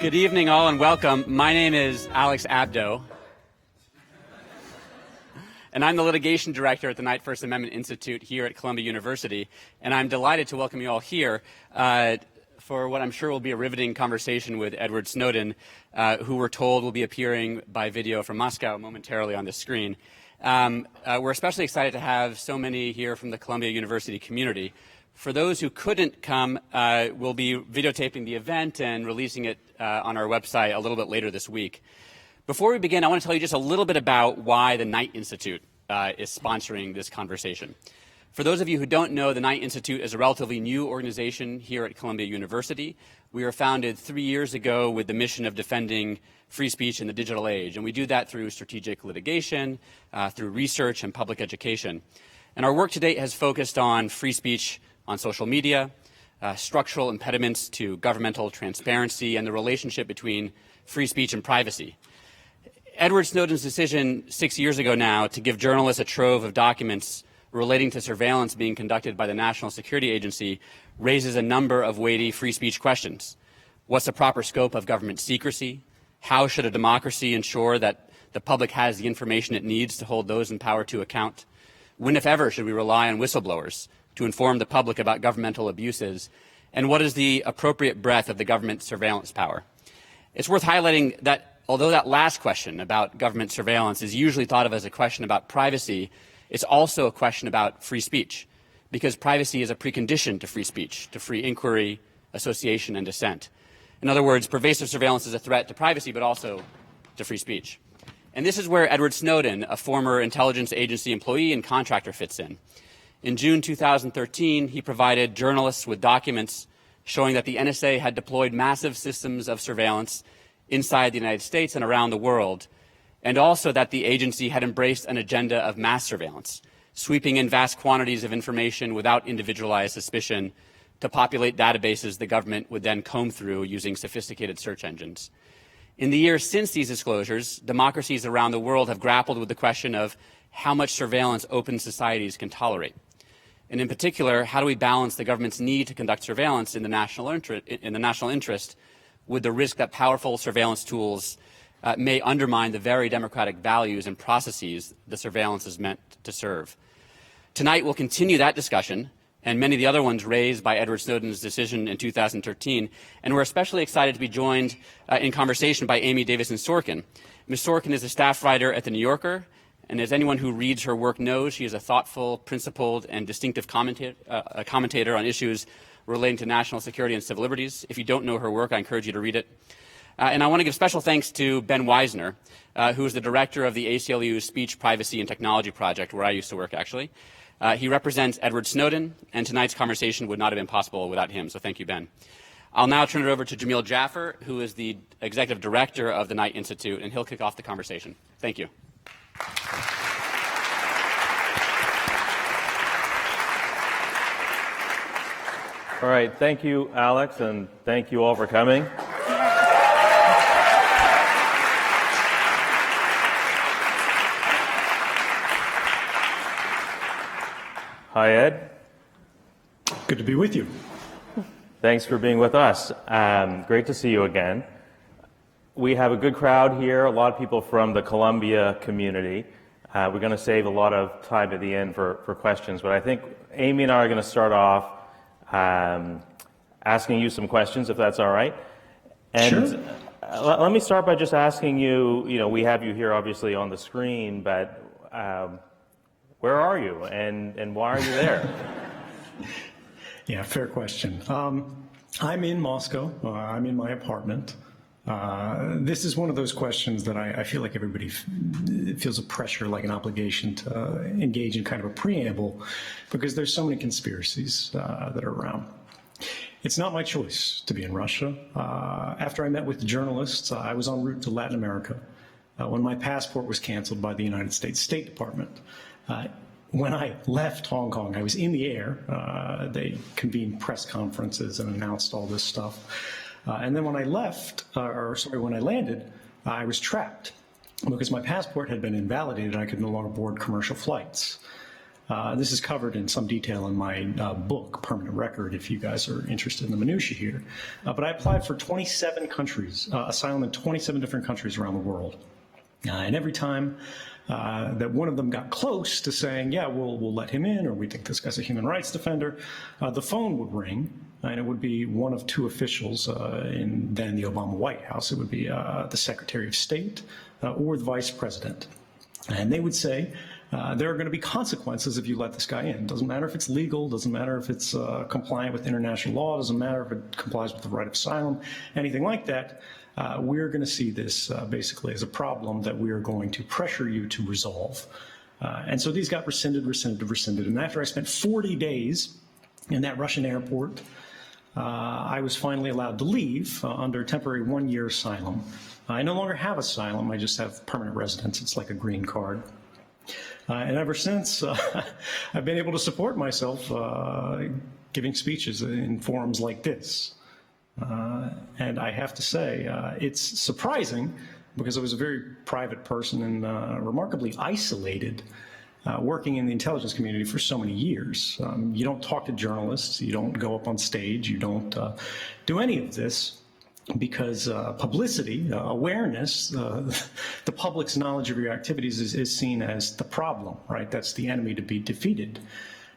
Good evening, all, and welcome. My name is Alex Abdo, and I'm the litigation director at the Knight First Amendment Institute here at Columbia University, and I'm delighted to welcome you all here for what I'm sure will be a riveting conversation with Edward Snowden, who we're told will be appearing by video from Moscow momentarily on the screen. We're especially excited to have so many here from the Columbia University community. For those who couldn't come, we'll be videotaping the event and releasing it on our website a little bit later this week. Before we begin, I want to tell you just a little bit about why the Knight Institute is sponsoring this conversation. For those of you who don't know, the Knight Institute is a relatively new organization here at Columbia University. We were founded 3 years ago with the mission of defending free speech in the digital age, and we do that through strategic litigation, through research and public education. And our work to date has focused on free speech on social media, structural impediments to governmental transparency, and the relationship between free speech and privacy. Edward Snowden's decision 6 years ago now to give journalists a trove of documents relating to surveillance being conducted by the National Security Agency raises a number of weighty free speech questions. What's the proper scope of government secrecy? How should a democracy ensure that the public has the information it needs to hold those in power to account? When, if ever, should we rely on whistleblowers to inform the public about governmental abuses? And what is the appropriate breadth of the government surveillance power? It's worth highlighting that although that last question about government surveillance is usually thought of as a question about privacy, it's also a question about free speech, because privacy is a precondition to free speech, to free inquiry, association, and dissent. In other words, pervasive surveillance is a threat to privacy, but also to free speech. And this is where Edward Snowden, a former intelligence agency employee and contractor, fits in. In June 2013, he provided journalists with documents showing that the NSA had deployed massive systems of surveillance inside the United States and around the world, and also that the agency had embraced an agenda of mass surveillance, sweeping in vast quantities of information without individualized suspicion to populate databases the government would then comb through using sophisticated search engines. In the years since these disclosures, democracies around the world have grappled with the question of how much surveillance open societies can tolerate. And in particular, how do we balance the government's need to conduct surveillance in the national interest with the risk that powerful surveillance tools may undermine the very democratic values and processes the surveillance is meant to serve? Tonight, we'll continue that discussion and many of the other ones raised by Edward Snowden's decision in 2013. And we're especially excited to be joined in conversation by Amy Davidson Sorkin. Ms. Sorkin is a staff writer at The New Yorker, and as anyone who reads her work knows, she is a thoughtful, principled, and distinctive commentator on issues relating to national security and civil liberties. If you don't know her work, I encourage you to read it. And I want to give special thanks to Ben Weisner, who is the director of the ACLU's Speech, Privacy, and Technology Project, where I used to work, actually. He represents Edward Snowden, and tonight's conversation would not have been possible without him, so thank you, Ben. I'll now turn it over to Jameel Jaffer, who is the executive director of the Knight Institute, and he'll kick off the conversation. Thank you. All right, thank you, Alex, and thank you all for coming. Hi, Ed. Good to be with you. Thanks for being with us. Great to see you again. We have a good crowd here, a lot of people from the Columbia community. We're going to save a lot of time at the end for questions, but I think Amy and I are going to start off asking you some questions, if that's all right. And sure. Let me start by just asking you, we have you here obviously on the screen, but where are you and why are you there? Yeah, fair question. I'm in Moscow. I'm in my apartment. This is one of those questions that I feel like everybody feels a pressure, like an obligation to engage in kind of a preamble, because there's so many conspiracies that are around. It's not my choice to be in Russia. After I met with the journalists, I was en route to Latin America when my passport was canceled by the United States State Department. When I left Hong Kong, I was in the air. They convened press conferences and announced all this stuff. And then when I left, when I landed, I was trapped because my passport had been invalidated. I could no longer board commercial flights. This is covered in some detail in my book, Permanent Record, if you guys are interested in the minutiae here. But I applied for 27 countries, asylum in 27 different countries around the world. And every time that one of them got close to saying, yeah, we'll let him in, or we think this guy's a human rights defender, the phone would ring, and it would be one of two officials in then the Obama White House. It would be the Secretary of State or the Vice President. And they would say, there are going to be consequences if you let this guy in. Doesn't matter if it's legal, doesn't matter if it's compliant with international law, doesn't matter if it complies with the right of asylum, anything like that. We're going to see this basically as a problem that we are going to pressure you to resolve. And so these got rescinded. And after I spent 40 days in that Russian airport, I was finally allowed to leave under temporary 1-year asylum. I no longer have asylum. I just have permanent residence. It's like a green card. And ever since, I've been able to support myself giving speeches in forums like this. And I have to say, it's surprising because I was a very private person and remarkably isolated working in the intelligence community for so many years. You don't talk to journalists, you don't go up on stage, you don't do any of this because publicity, awareness, the public's knowledge of your activities is seen as the problem, right? That's the enemy to be defeated.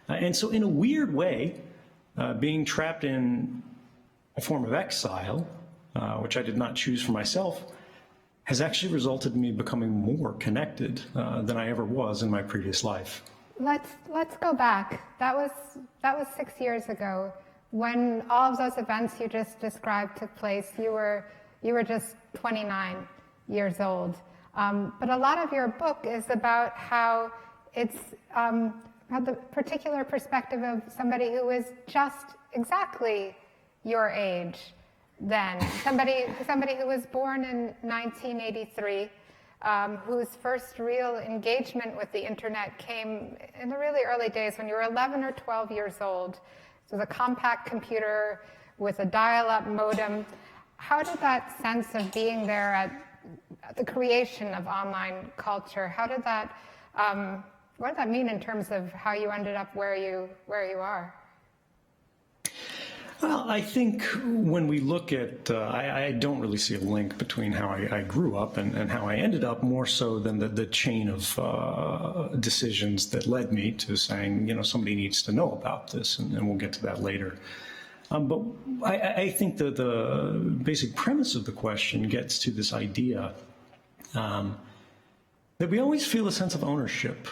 And so in a weird way, being trapped in a form of exile, which I did not choose for myself, has actually resulted in me becoming more connected than I ever was in my previous life. Let's go back. That was 6 years ago. When all of those events you just described took place, you were just 29 years old. But a lot of your book is about how it's about the particular perspective of somebody who is just exactly your age then. Somebody who was born in 1983, whose first real engagement with the internet came in the really early days when you were 11 or 12 years old. It was a compact computer with a dial-up modem. How did that sense of being there at the creation of online culture, what did that mean in terms of how you ended up where you are? Well, I think when we look at, I don't really see a link between how I grew up and how I ended up, more so than the chain of decisions that led me to saying, somebody needs to know about this, and we'll get to that later. But I think the basic premise of the question gets to this idea that we always feel a sense of ownership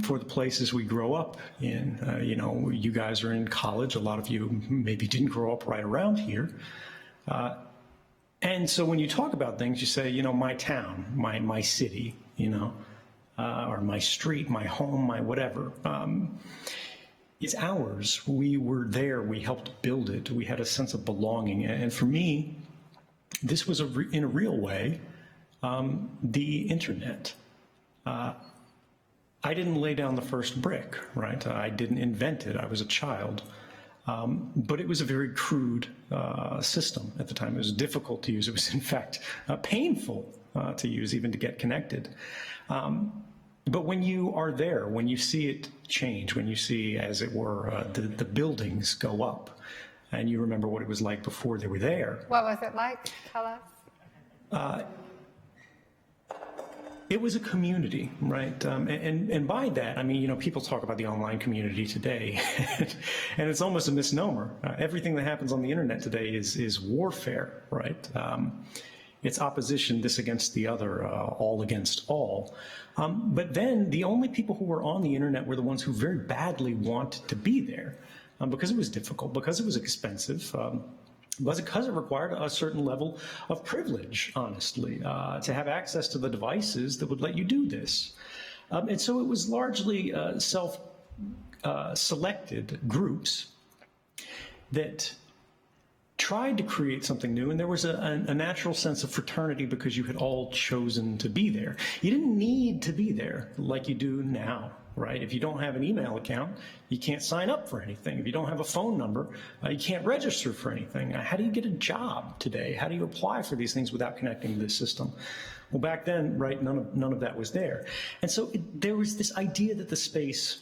for the places we grow up in. You guys are in college. A lot of you maybe didn't grow up right around here. And so when you talk about things, you say, my town, my city, or my street, my home, my whatever. It's ours. We were there. We helped build it. We had a sense of belonging. And for me, this was in a real way, the internet. I didn't lay down the first brick, right? I didn't invent it. I was a child. But it was a very crude system at the time. It was difficult to use. It was, in fact, painful to use, even to get connected. But when you are there, when you see it change, when you see, as it were, the buildings go up, and you remember what it was like before they were there. What was it like? Tell us. It was a community, right? And by that, I mean, people talk about the online community today, and it's almost a misnomer. Everything that happens on the internet today is warfare, right? It's opposition, this against the other, all against all. But then the only people who were on the internet were the ones who very badly wanted to be there, because it was difficult, because it was expensive, because it required a certain level of privilege, honestly, to have access to the devices that would let you do this. And so it was largely self-selected groups that tried to create something new, and there was a natural sense of fraternity because you had all chosen to be there. You didn't need to be there like you do now. Right? If you don't have an email account, you can't sign up for anything. If you don't have a phone number, you can't register for anything. How do you get a job today? How do you apply for these things without connecting to this system? Well, back then, right, none of that was there. And so there was this idea that the space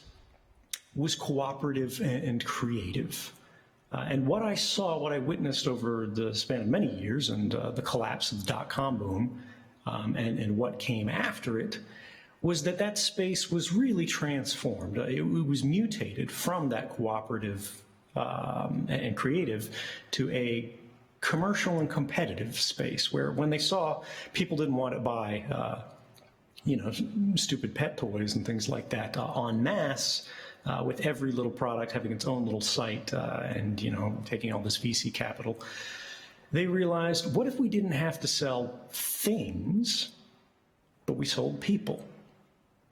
was cooperative and creative. And what I saw, what I witnessed over the span of many years and the collapse of the dot-com boom and what came after it, was that space was really transformed. It was mutated from that cooperative and creative to a commercial and competitive space where when they saw people didn't want to buy, stupid pet toys and things like that en masse, with every little product having its own little site and, taking all this VC capital, they realized, what if we didn't have to sell things, but we sold people?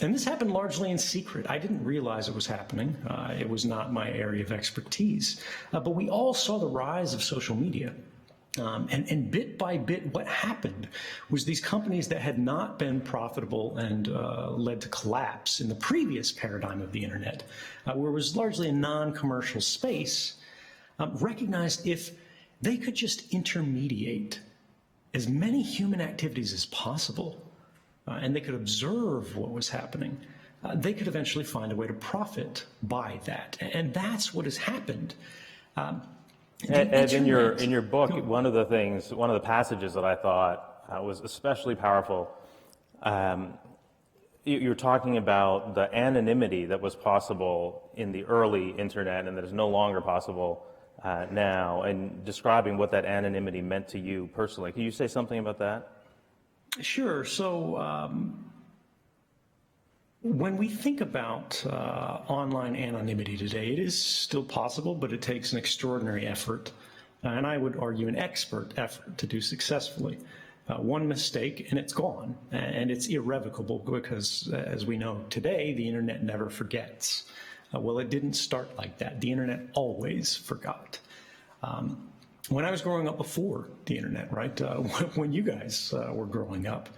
And this happened largely in secret. I didn't realize it was happening. It was not my area of expertise. But we all saw the rise of social media. And bit by bit, what happened was these companies that had not been profitable and led to collapse in the previous paradigm of the internet, where it was largely a non-commercial space, recognized if they could just intermediate as many human activities as possible, and they could observe what was happening, they could eventually find a way to profit by that. And that's what has happened. Ed, in your book, one of the passages that I thought was especially powerful, you're talking about the anonymity that was possible in the early internet and that is no longer possible now, and describing what that anonymity meant to you personally. Can you say something about that? Sure. So when we think about online anonymity today, it is still possible, but it takes an extraordinary effort, and I would argue an expert effort to do successfully. One mistake and it's gone, and it's irrevocable because, as we know today, the internet never forgets. Well, it didn't start like that. The internet always forgot. When I was growing up before the internet, right, when you guys were growing up,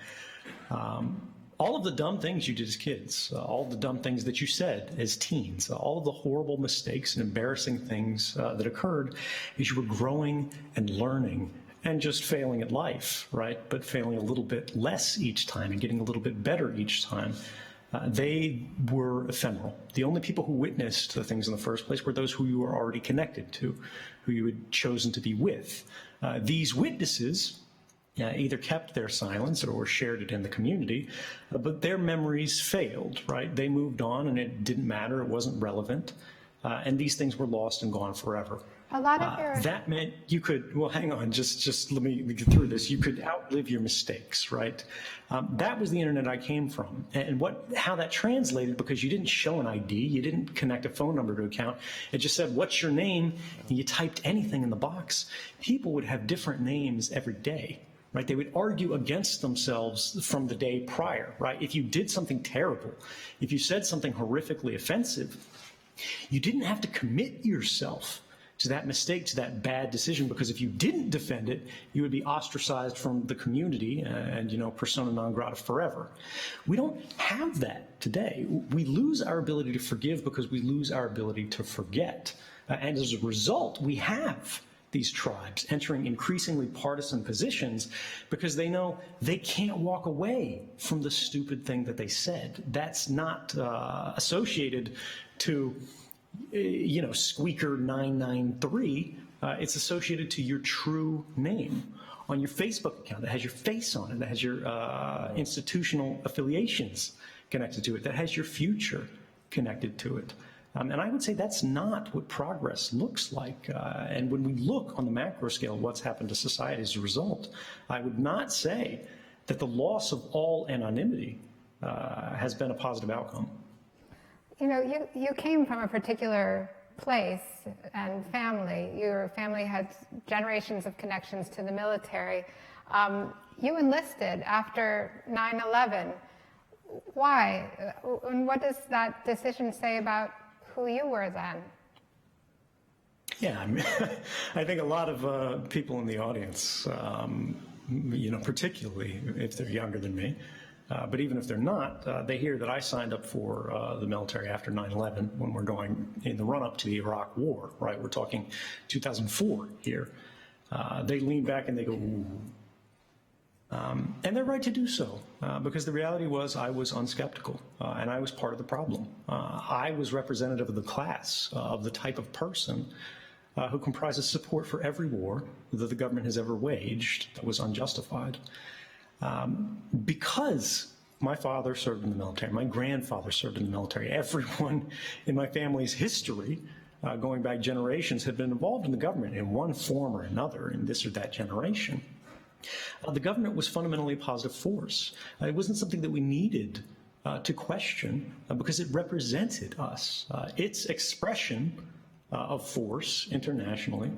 all of the dumb things you did as kids, all the dumb things that you said as teens, all of the horrible mistakes and embarrassing things that occurred as you were growing and learning and just failing at life, right, but failing a little bit less each time and getting a little bit better each time, they were ephemeral. The only people who witnessed the things in the first place were those who you were already connected to, who you had chosen to be with. These witnesses either kept their silence or shared it in the community, but their memories failed, right? They moved on and it didn't matter, it wasn't relevant, and these things were lost and gone forever. A lot of your... That meant you could, well, hang on, just let me get through this. You could outlive your mistakes, right? That was the internet I came from. And how that translated, because you didn't show an ID, you didn't connect a phone number to an account, it just said, what's your name? And you typed anything in the box. People would have different names every day, right? They would argue against themselves from the day prior, right? If you did something terrible, if you said something horrifically offensive, you didn't have to commit yourself to that mistake, to that bad decision, because if you didn't defend it, you would be ostracized from the community and, persona non grata forever. We don't have that today. We lose our ability to forgive because we lose our ability to forget. And as a result, we have these tribes entering increasingly partisan positions because they know they can't walk away from the stupid thing that they said. That's not associated to Squeaker 993, it's associated to your true name on your Facebook account that has your face on it, that has your institutional affiliations connected to it, that has your future connected to it. And I would say that's not what progress looks like. And when we look on the macro scale, what's happened to society as a result, I would not say that the loss of all anonymity has been a positive outcome. You came from a particular place and family. Your family had generations of connections to the military. You enlisted after 9/11. Why? And what does that decision say about who you were then? Yeah, I think a lot of people in the audience, particularly if they're younger than me, but even if they're not, they hear that I signed up for the military after 9/11 when we're going in the run-up to the Iraq War, right? We're talking 2004 here. They lean back and they go, ooh. And they're right to do so, because the reality was I was unskeptical, and I was part of the problem. I was representative of the class, of the type of person who comprises support for every war that the government has ever waged that was unjustified. Because my father served in the military, my grandfather served in the military, everyone in my family's history, going back generations, had been involved in the government in one form or another in this or that generation. The government was fundamentally a positive force. It wasn't something that we needed to question because it represented us. Its expression of force internationally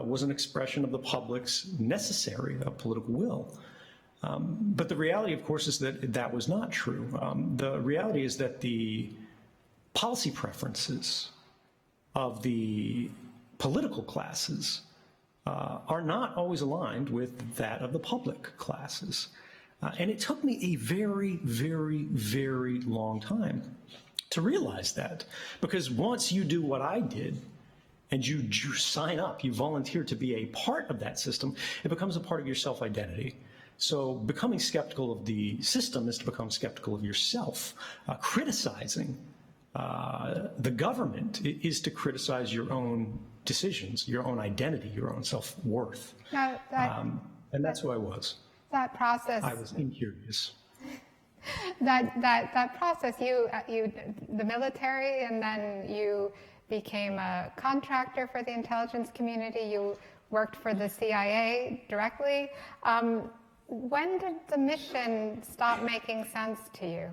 was an expression of the public's necessary political will. But the reality, of course, is that that was not true. The reality is that the policy preferences of the political classes are not always aligned with that of the public classes. And it took me a very, very, very long time to realize that. Because once you do what I did, and you sign up, you volunteer to be a part of that system, it becomes a part of your self-identity. So becoming skeptical of the system is to become skeptical of yourself. Criticizing the government is to criticize your own decisions, your own identity, your own self-worth. And that's who I was. That process. I was incurious. That process, you the military, and then you became a contractor for the intelligence community. You worked for the CIA directly. When did the mission stop making sense to you?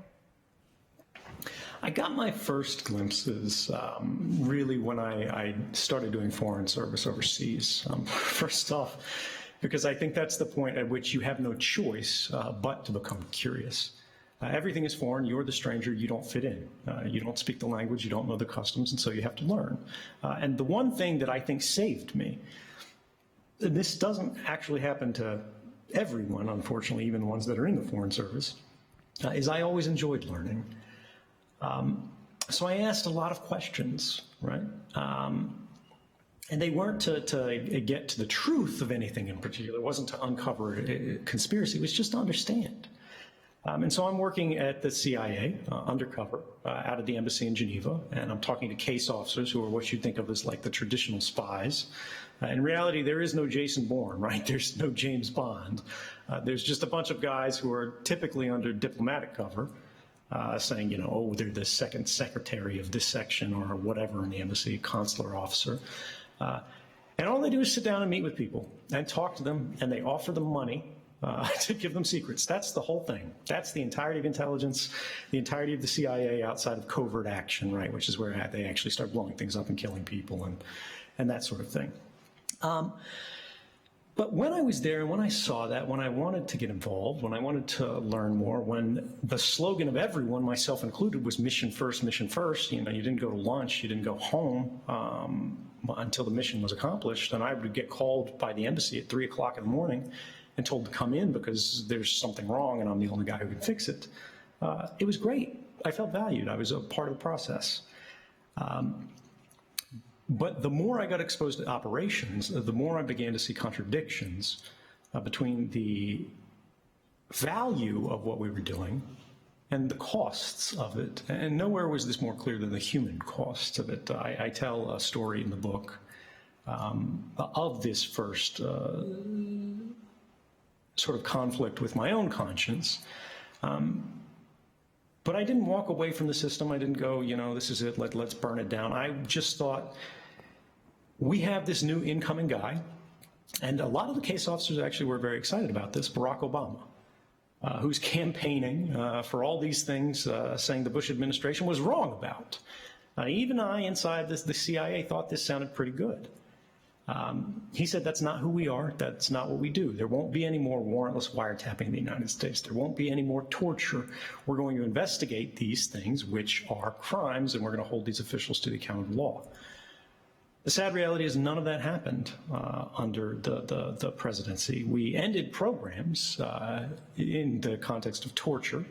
I got my first glimpses really when I started doing foreign service overseas. First off, because I think that's the point at which you have no choice but to become curious. Everything is foreign. You're the stranger. You don't fit in. You don't speak the language. You don't know the customs, and so you have to learn. And the one thing that I think saved me, and this doesn't actually happen to everyone, unfortunately, even the ones that are in the Foreign Service, is I always enjoyed learning. So I asked a lot of questions, right? And they weren't to get to the truth of anything in particular. It wasn't to uncover a conspiracy. It was just to understand. And so I'm working at the CIA undercover out of the embassy in Geneva, and I'm talking to case officers who are what you think of as like the traditional spies. In reality, there is no Jason Bourne, right? There's no James Bond. There's just a bunch of guys who are typically under diplomatic cover, saying, you know, oh, they're the second secretary of this section or whatever in the embassy, consular officer. And all they do is sit down and meet with people and talk to them, and they offer them money to give them secrets. That's the whole thing. That's the entirety of intelligence, the entirety of the CIA outside of covert action, right, which is where they actually start blowing things up and killing people and that sort of thing. But when I was there and when I saw that, when I wanted to get involved, when I wanted to learn more, when the slogan of everyone, myself included, was mission first, you know, you didn't go to lunch, you didn't go home until the mission was accomplished, and I would get called by the embassy at 3 o'clock in the morning and told to come in because there's something wrong and I'm the only guy who can fix it. It was great. I felt valued. I was a part of the process. But the more I got exposed to operations, the more I began to see contradictions between the value of what we were doing and the costs of it. And nowhere was this more clear than the human costs of it. I tell a story in the book of this first sort of conflict with my own conscience. But I didn't walk away from the system. I didn't go, you know, this is it, let's burn it down. I just thought, we have this new incoming guy, and a lot of the case officers actually were very excited about this, Barack Obama, who's campaigning for all these things, saying the Bush administration was wrong about. Even I, inside the CIA, thought this sounded pretty good. He said, that's not who we are. That's not what we do. There won't be any more warrantless wiretapping in the United States. There won't be any more torture. We're going to investigate these things, which are crimes, and we're going to hold these officials to the account of law. The sad reality is none of that happened under the presidency. We ended programs in the context of torture,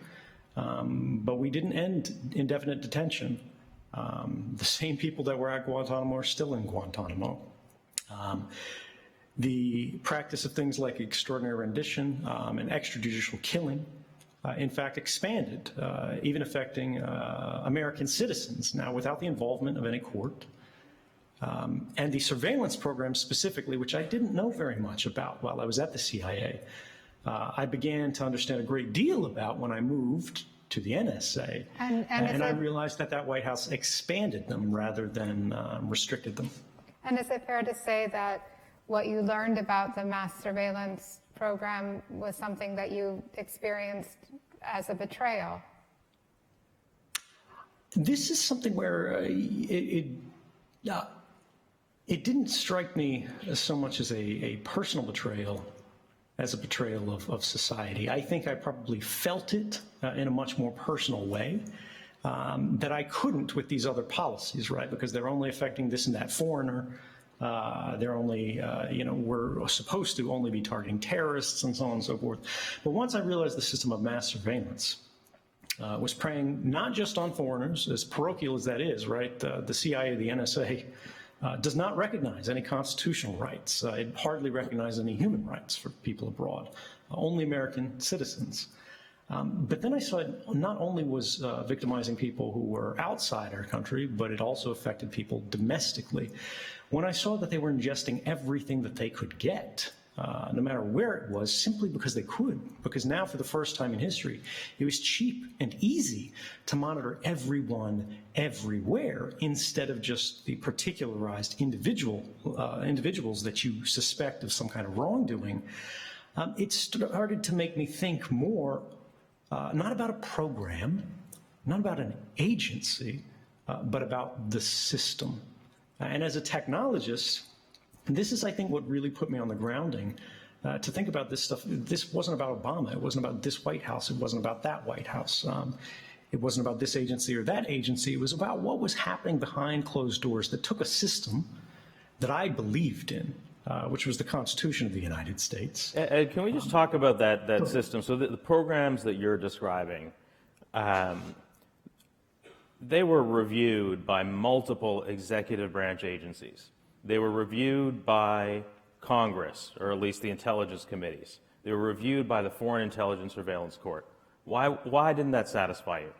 but we didn't end indefinite detention. The same people that were at Guantanamo are still in Guantanamo. The practice of things like extraordinary rendition and extrajudicial killing, in fact, expanded, even affecting American citizens, now without the involvement of any court. And the surveillance program specifically, which I didn't know very much about while I was at the CIA, I began to understand a great deal about when I moved to the NSA. And I realized that that White House expanded them rather than restricted them. And is it fair to say that what you learned about the mass surveillance program was something that you experienced as a betrayal? This is something where it didn't strike me so much as a personal betrayal as a betrayal of society. I think I probably felt it in a much more personal way that I couldn't with these other policies, right? Because they're only affecting this and that foreigner. They're only, we're supposed to only be targeting terrorists and so on and so forth. But once I realized the system of mass surveillance was preying not just on foreigners, as parochial as that is, right? The CIA, the NSA, does not recognize any constitutional rights. It hardly recognizes any human rights for people abroad, only American citizens. But then I saw it not only was victimizing people who were outside our country, but it also affected people domestically. When I saw that they were ingesting everything that they could get, no matter where it was, simply because they could, because now for the first time in history, it was cheap and easy to monitor everyone everywhere instead of just the particularized individuals that you suspect of some kind of wrongdoing. It started to make me think more not about a program, not about an agency, but about the system. And as a technologist, this is, I think, what really put me on the grounding to think about this stuff. This wasn't about Obama. It wasn't about this White House. It wasn't about that White House. It wasn't about this agency or that agency. It was about what was happening behind closed doors that took a system that I believed in, which was the Constitution of the United States. Ed, can we just talk about that system? So the programs that you're describing, they were reviewed by multiple executive branch agencies. They were reviewed by Congress, or at least the intelligence committees. They were reviewed by the Foreign Intelligence Surveillance Court. Why didn't that satisfy you?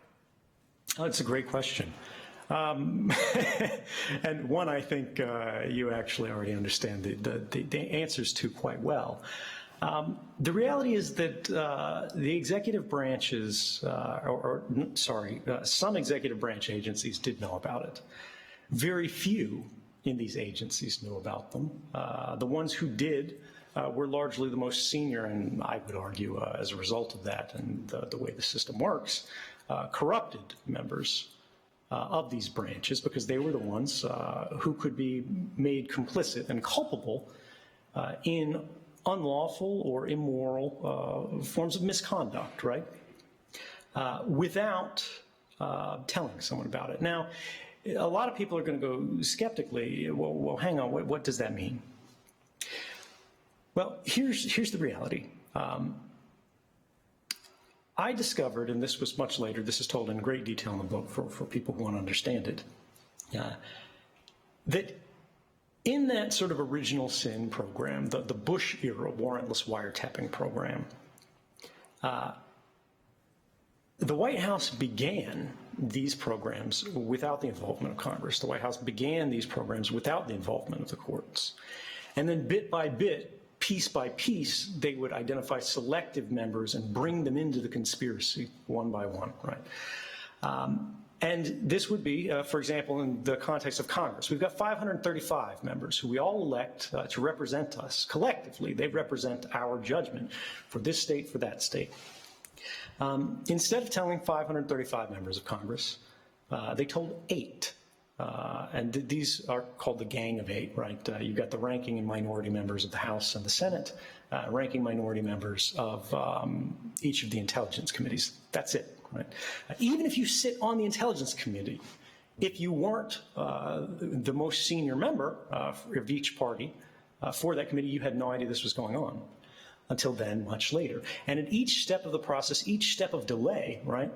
Oh, that's a great question. And one I think you actually already understand the answers to quite well. The reality is that the executive branches, some executive branch agencies did know about it. Very few in these agencies knew about them. The ones who did were largely the most senior, and I would argue as a result of that and the way the system works, corrupted members of these branches, because they were the ones who could be made complicit and culpable in unlawful or immoral forms of misconduct, right? Without telling someone about it. Now, a lot of people are going to go skeptically, well, hang on, what does that mean? Well, here's the reality. I discovered, and this was much later, this is told in great detail in the book for people who want to understand it, that in that sort of original sin program, the Bush era warrantless wiretapping program, the White House began these programs without the involvement of Congress. The White House began these programs without the involvement of the courts. And then bit by bit, piece by piece, they would identify selective members and bring them into the conspiracy one by one, right? And this would be, for example, in the context of Congress. We've got 535 members who we all elect to represent us collectively. They represent our judgment for this state, for that state. Instead of telling 535 members of Congress, they told 8. And these are called the Gang of 8, right? You've got the ranking and minority members of the House and the Senate, ranking minority members of each of the intelligence committees. That's it, right? Even if you sit on the intelligence committee, if you weren't the most senior member of each party for that committee, you had no idea this was going on until then, much later. And at each step of the process, each step of delay, right,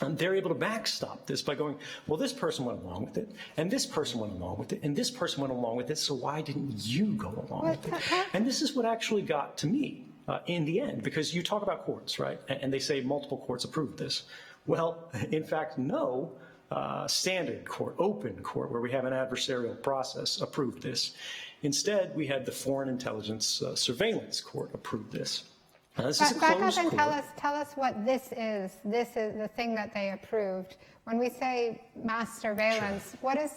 And they're able to backstop this by going, well, this person went along with it, and this person went along with it, and this person went along with it, so why didn't you go along with it? And this is what actually got to me in the end, because you talk about courts, right? And they say multiple courts approved this. Well, in fact, no standard court, open court, where we have an adversarial process, approved this. Instead, we had the Foreign Intelligence Surveillance Court approve this. This is a Back up closed and court. tell us what this is. This is the thing that they approved. When we say mass surveillance, what is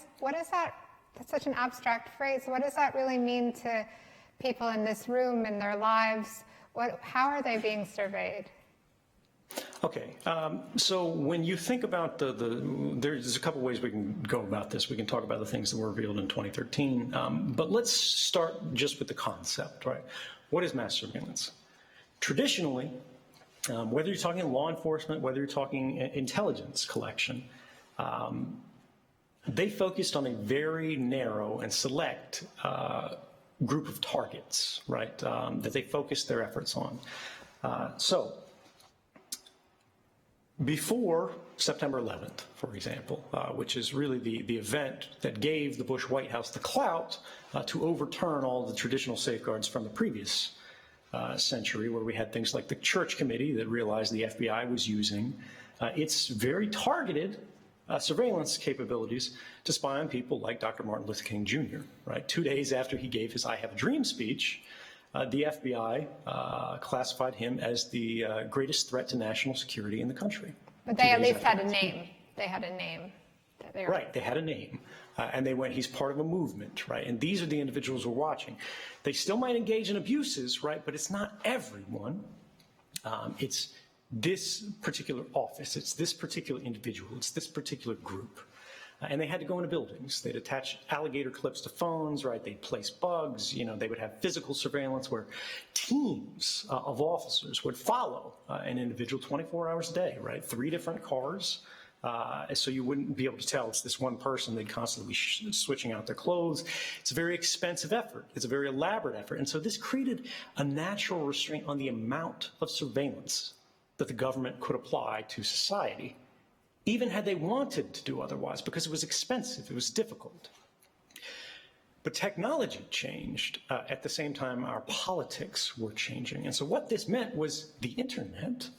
that? That's such an abstract phrase. What does that really mean to people in this room, in their lives? How are they being surveyed? Okay, so when you think about there's a couple ways we can go about this. We can talk about the things that were revealed in 2013, but let's start just with the concept, right? What is mass surveillance? Traditionally, whether you're talking law enforcement, whether you're talking intelligence collection, they focused on a very narrow and select group of targets, right, that they focused their efforts on. So before September 11th, for example, which is really the event that gave the Bush White House the clout to overturn all the traditional safeguards from the previous century, where we had things like the Church Committee that realized the FBI was using its very targeted surveillance capabilities to spy on people like Dr. Martin Luther King Jr., right? 2 days after he gave his I Have a Dream speech, the FBI classified him as the greatest threat to national security in the country. But they at least had a name. They had a name. Right, they had a name. And they went, he's part of a movement, right? And these are the individuals we're watching. They still might engage in abuses, right? But it's not everyone. It's this particular office. It's this particular individual. It's this particular group. And they had to go into buildings. They'd attach alligator clips to phones, right? They'd place bugs. You know, they would have physical surveillance where teams of officers would follow an individual 24 hours a day, right? 3 different cars. So you wouldn't be able to tell it's this one person. They'd constantly be switching out their clothes. It's a very expensive effort. It's a very elaborate effort. And so this created a natural restraint on the amount of surveillance that the government could apply to society, even had they wanted to do otherwise, because it was expensive, it was difficult. But technology changed. At the same time, our politics were changing. And so what this meant was the internet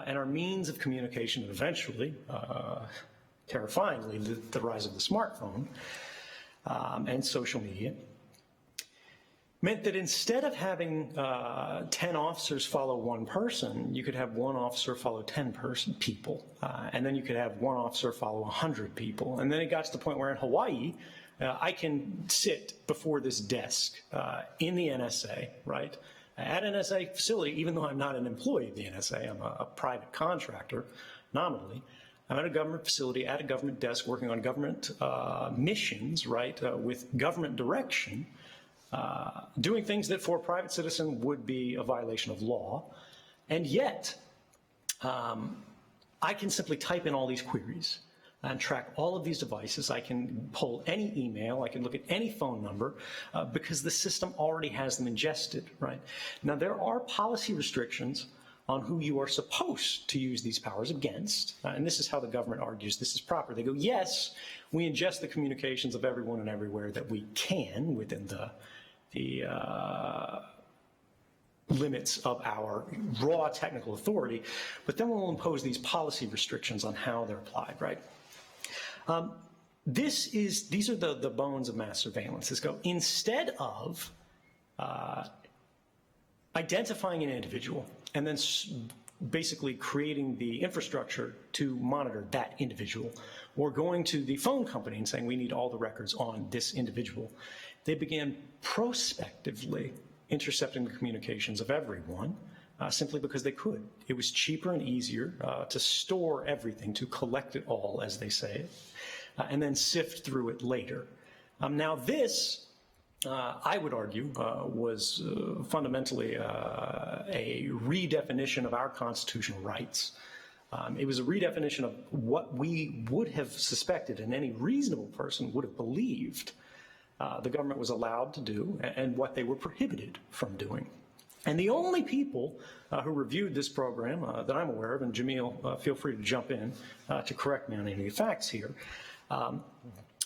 and our means of communication, and eventually, terrifyingly, the rise of the smartphone and social media, meant that instead of having 10 officers follow one person, you could have one officer follow 10 people. And then you could have one officer follow 100 people. And then it got to the point where in Hawaii, I can sit before this desk in the NSA, right? At an NSA facility, even though I'm not an employee of the NSA, I'm a private contractor, nominally. I'm at a government facility, at a government desk, working on government missions, right, with government direction, doing things that for a private citizen would be a violation of law. And yet, I can simply type in all these queries and track all of these devices. I can pull any email, I can look at any phone number, because the system already has them ingested, right? Now, there are policy restrictions on who you are supposed to use these powers against, and this is how the government argues this is proper. They go, yes, we ingest the communications of everyone and everywhere that we can within the limits of our raw technical authority, but then we'll impose these policy restrictions on how they're applied, right? These are the bones of mass surveillance. This go, instead of identifying an individual and then basically creating the infrastructure to monitor that individual, or going to the phone company and saying we need all the records on this individual, they began prospectively intercepting the communications of everyone, simply because they could. It was cheaper and easier to store everything, to collect it all, as they say, and then sift through it later. Now this, I would argue, was fundamentally a redefinition of our constitutional rights. It was a redefinition of what we would have suspected and any reasonable person would have believed the government was allowed to do and what they were prohibited from doing. And the only people who reviewed this program that I'm aware of, and Jameel, feel free to jump in to correct me on any facts here,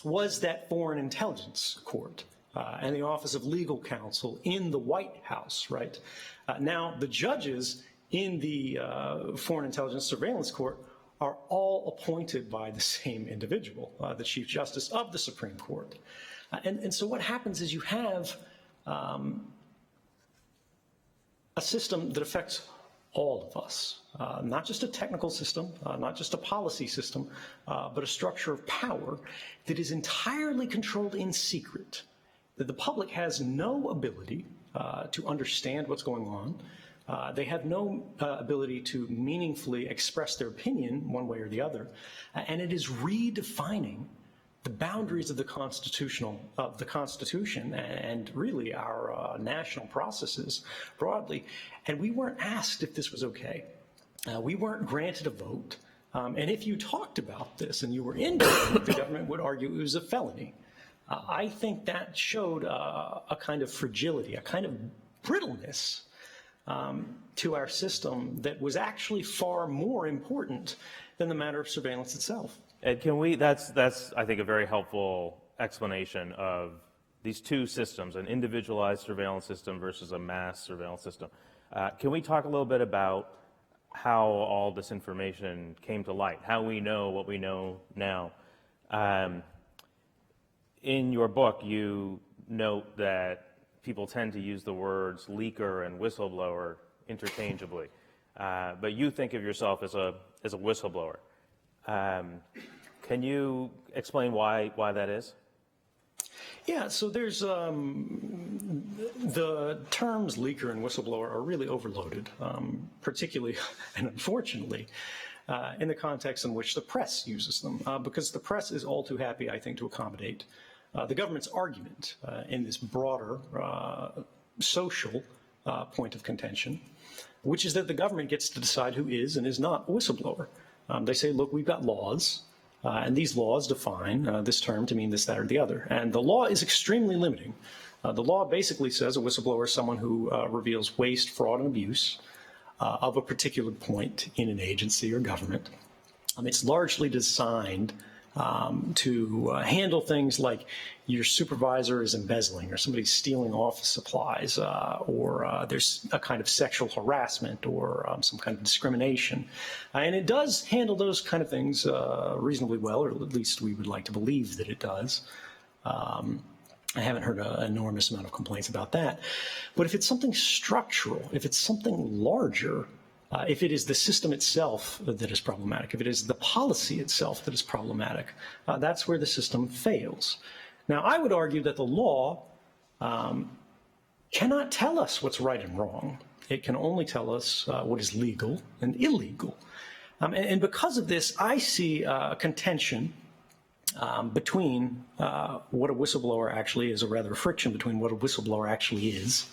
was that Foreign Intelligence Court and the Office of Legal Counsel in the White House, right? Now, the judges in the Foreign Intelligence Surveillance Court are all appointed by the same individual, the Chief Justice of the Supreme Court. And so what happens is you have a system that affects all of us, not just a technical system, not just a policy system, but a structure of power that is entirely controlled in secret, that the public has no ability to understand what's going on. They have no ability to meaningfully express their opinion one way or the other, and it is redefining the boundaries of the Constitution and really our national processes broadly. And we weren't asked if this was okay. We weren't granted a vote. And if you talked about this and you were in government, the government would argue it was a felony. I think that showed a kind of fragility, a kind of brittleness to our system that was actually far more important than the matter of surveillance itself. Ed, that's I think a very helpful explanation of these two systems, an individualized surveillance system versus a mass surveillance system. Can we talk a little bit about how all this information came to light, how we know what we know now? In your book, you note that people tend to use the words leaker and whistleblower interchangeably, but you think of yourself as a whistleblower. Can you explain why that is? Yeah, so there's the terms leaker and whistleblower are really overloaded, particularly and unfortunately in the context in which the press uses them, because the press is all too happy, I think, to accommodate the government's argument in this broader social point of contention, which is that the government gets to decide who is and is not a whistleblower. They say, look, we've got laws, and these laws define this term to mean this, that, or the other. And the law is extremely limiting. The law basically says a whistleblower is someone who reveals waste, fraud, and abuse of a particular point in an agency or government. It's largely designed to handle things like your supervisor is embezzling or somebody's stealing office supplies or there's a kind of sexual harassment or some kind of discrimination. And it does handle those kind of things reasonably well, or at least we would like to believe that it does. I haven't heard an enormous amount of complaints about that. But if it's something structural, if it's something larger, if it is the system itself that is problematic, if it is the policy itself that is problematic, that's where the system fails. Now, I would argue that the law cannot tell us what's right and wrong. It can only tell us what is legal and illegal. And because of this, I see a contention between what a whistleblower actually is, or rather a friction between what a whistleblower actually is,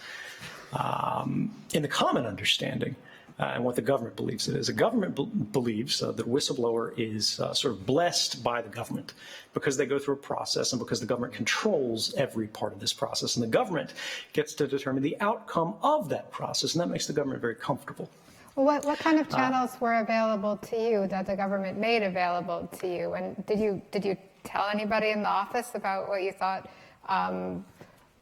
in the common understanding and what the government believes it is. The government believes that whistleblower is sort of blessed by the government because they go through a process and because the government controls every part of this process. And the government gets to determine the outcome of that process, and that makes the government very comfortable. Well, what kind of channels were available to you that the government made available to you? And did you tell anybody in the office about what you thought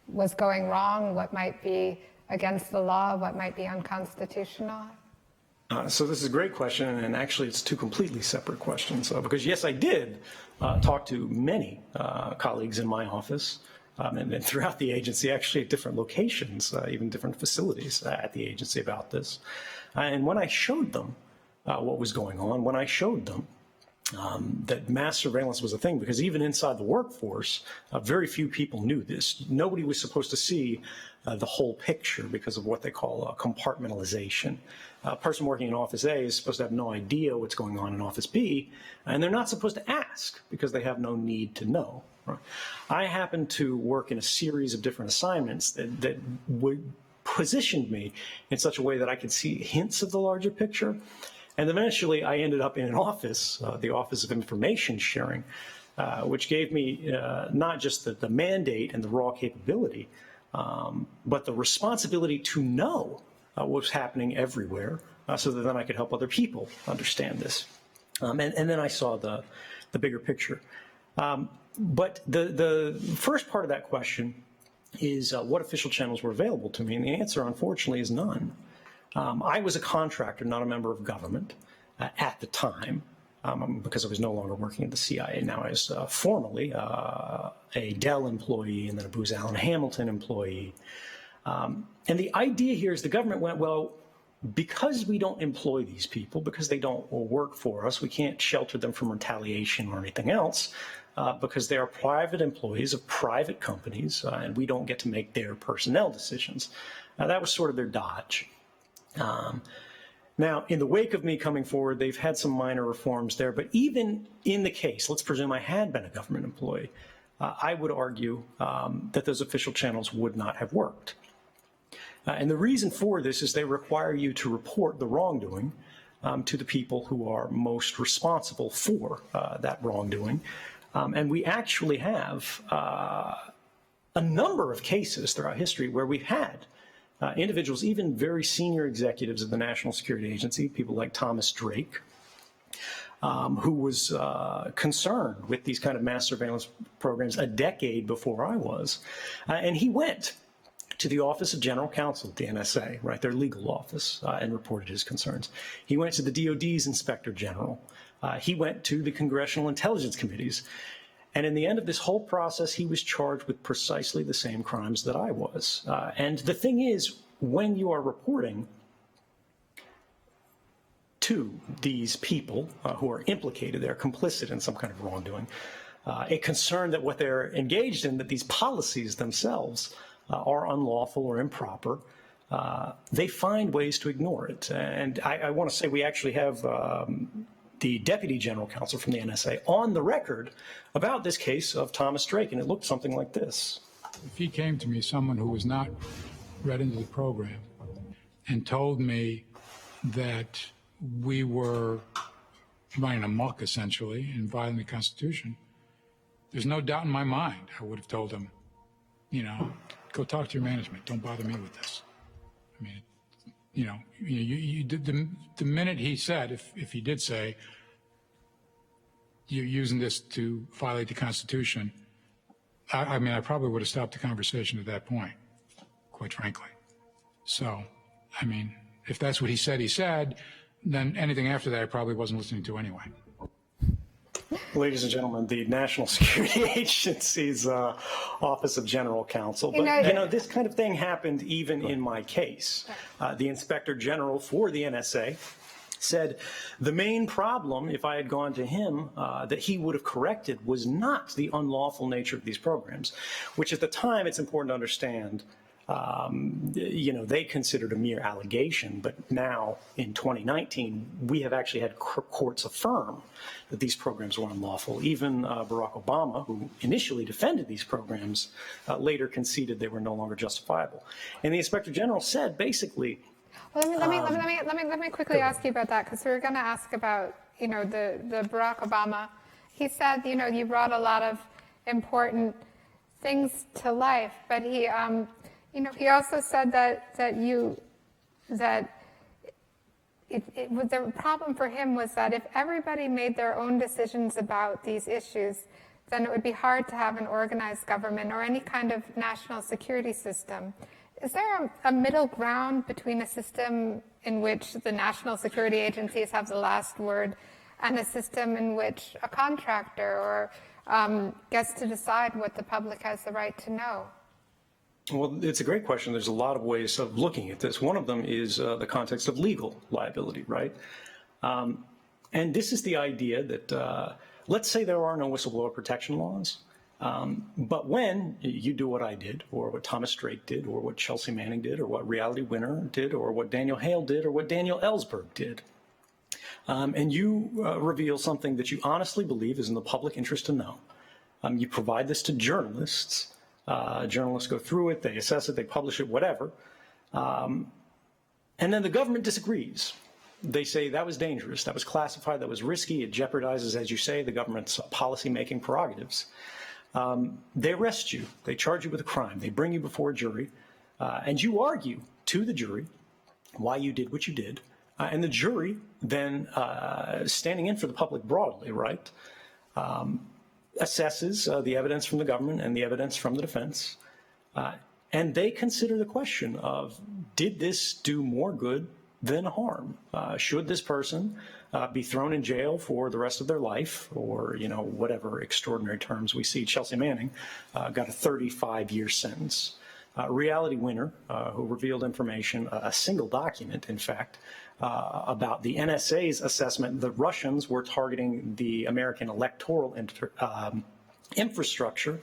was going wrong, what might be against the law, what might be unconstitutional? So this is a great question, and actually it's two completely separate questions. Because yes, I did talk to many colleagues in my office and throughout the agency, actually at different locations, even different facilities at the agency about this. And when I showed them what was going on, when I showed them that mass surveillance was a thing, because even inside the workforce, very few people knew this. Nobody was supposed to see the whole picture because of what they call compartmentalization. A person working in Office A is supposed to have no idea what's going on in Office B, and they're not supposed to ask because they have no need to know. Right? I happened to work in a series of different assignments that positioned me in such a way that I could see hints of the larger picture. And eventually I ended up in an office, the Office of Information Sharing, which gave me not just the mandate and the raw capability, but the responsibility to know what was happening everywhere, so that then I could help other people understand this. And then I saw the bigger picture. But the first part of that question is what official channels were available to me, and the answer, unfortunately, is none. I was a contractor, not a member of government at the time, because I was no longer working at the CIA. Now I was formally a Dell employee and then a Booz Allen Hamilton employee. And the idea here is the government went, well, because we don't employ these people, because they don't work for us, we can't shelter them from retaliation or anything else, because they are private employees of private companies, and we don't get to make their personnel decisions. That was sort of their dodge. Now, in the wake of me coming forward, they've had some minor reforms there, but even in the case, let's presume I had been a government employee, I would argue that those official channels would not have worked. And the reason for this is they require you to report the wrongdoing to the people who are most responsible for that wrongdoing. And we actually have a number of cases throughout history where we've had individuals, even very senior executives of the National Security Agency, people like Thomas Drake, who was concerned with these kind of mass surveillance programs a decade before I was. And he went to the Office of General Counsel at the NSA, right, their legal office, and reported his concerns. He went to the DOD's Inspector General. He went to the Congressional Intelligence Committees. And in the end of this whole process, he was charged with precisely the same crimes that I was. And the thing is, when you are reporting to these people who are implicated, they're complicit in some kind of wrongdoing, a concern that what they're engaged in, that these policies themselves are unlawful or improper, they find ways to ignore it. And I want to say we actually have the Deputy General Counsel from the NSA on the record about this case of Thomas Drake, and it looked something like this. If he came to me, someone who was not read into the program, and told me that we were running amok, essentially, and violating the Constitution, there's no doubt in my mind I would have told him, you know, go talk to your management. Don't bother me with this. I mean, you know, the minute he said, if he did say, you're using this to violate the Constitution, I mean, I probably would have stopped the conversation at that point, quite frankly. So, I mean, if that's what he said, then anything after that I probably wasn't listening to anyway. Ladies and gentlemen, the National Security Agency's Office of General Counsel. But, you know, this kind of thing happened even in my case. The Inspector General for the NSA said the main problem, if I had gone to him, that he would have corrected was not the unlawful nature of these programs, which at the time, it's important to understand, you know, they considered a mere allegation, but now in 2019, we have actually had courts affirm that these programs were unlawful. Even Barack Obama, who initially defended these programs, later conceded they were no longer justifiable. And the Inspector General said basically, well, let me quickly ask you about that, because we were going to ask about, you know, the Barack Obama. He said, you know, you brought a lot of important things to life, but he, you know, he also said that the problem for him was that if everybody made their own decisions about these issues, then it would be hard to have an organized government or any kind of national security system. Is there a middle ground between a system in which the national security agencies have the last word and a system in which a contractor or gets to decide what the public has the right to know? Well, it's a great question. There's a lot of ways of looking at this. One of them is the context of legal liability, right? And this is the idea that, let's say there are no whistleblower protection laws, but when you do what I did, or what Thomas Drake did, or what Chelsea Manning did, or what Reality Winner did, or what Daniel Hale did, or what Daniel Ellsberg did, and you reveal something that you honestly believe is in the public interest to know, you provide this to journalists. Journalists go through it, they assess it, they publish it, whatever. And then the government disagrees. They say that was dangerous, that was classified, that was risky, it jeopardizes, as you say, the government's policy-making prerogatives. They arrest you, they charge you with a crime, they bring you before a jury, and you argue to the jury why you did what you did. And the jury then, standing in for the public broadly, right, assesses the evidence from the government and the evidence from the defense. And they consider the question of, did this do more good than harm? Should this person be thrown in jail for the rest of their life, or, you know, whatever extraordinary terms we see? Chelsea Manning got a 35-year sentence. Reality Winner, who revealed information, a single document, in fact, about the NSA's assessment the Russians were targeting the American electoral infrastructure.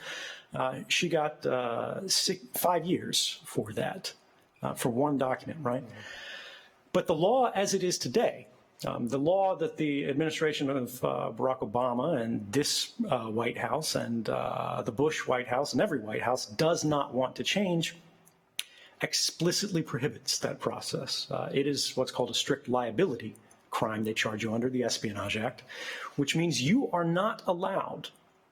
She got 5 years for that, for one document, right? But the law as it is today, the law that the administration of Barack Obama and this White House and the Bush White House and every White House does not want to change, explicitly prohibits that process. It is what's called a strict liability crime they charge you under, the Espionage Act, which means you are not allowed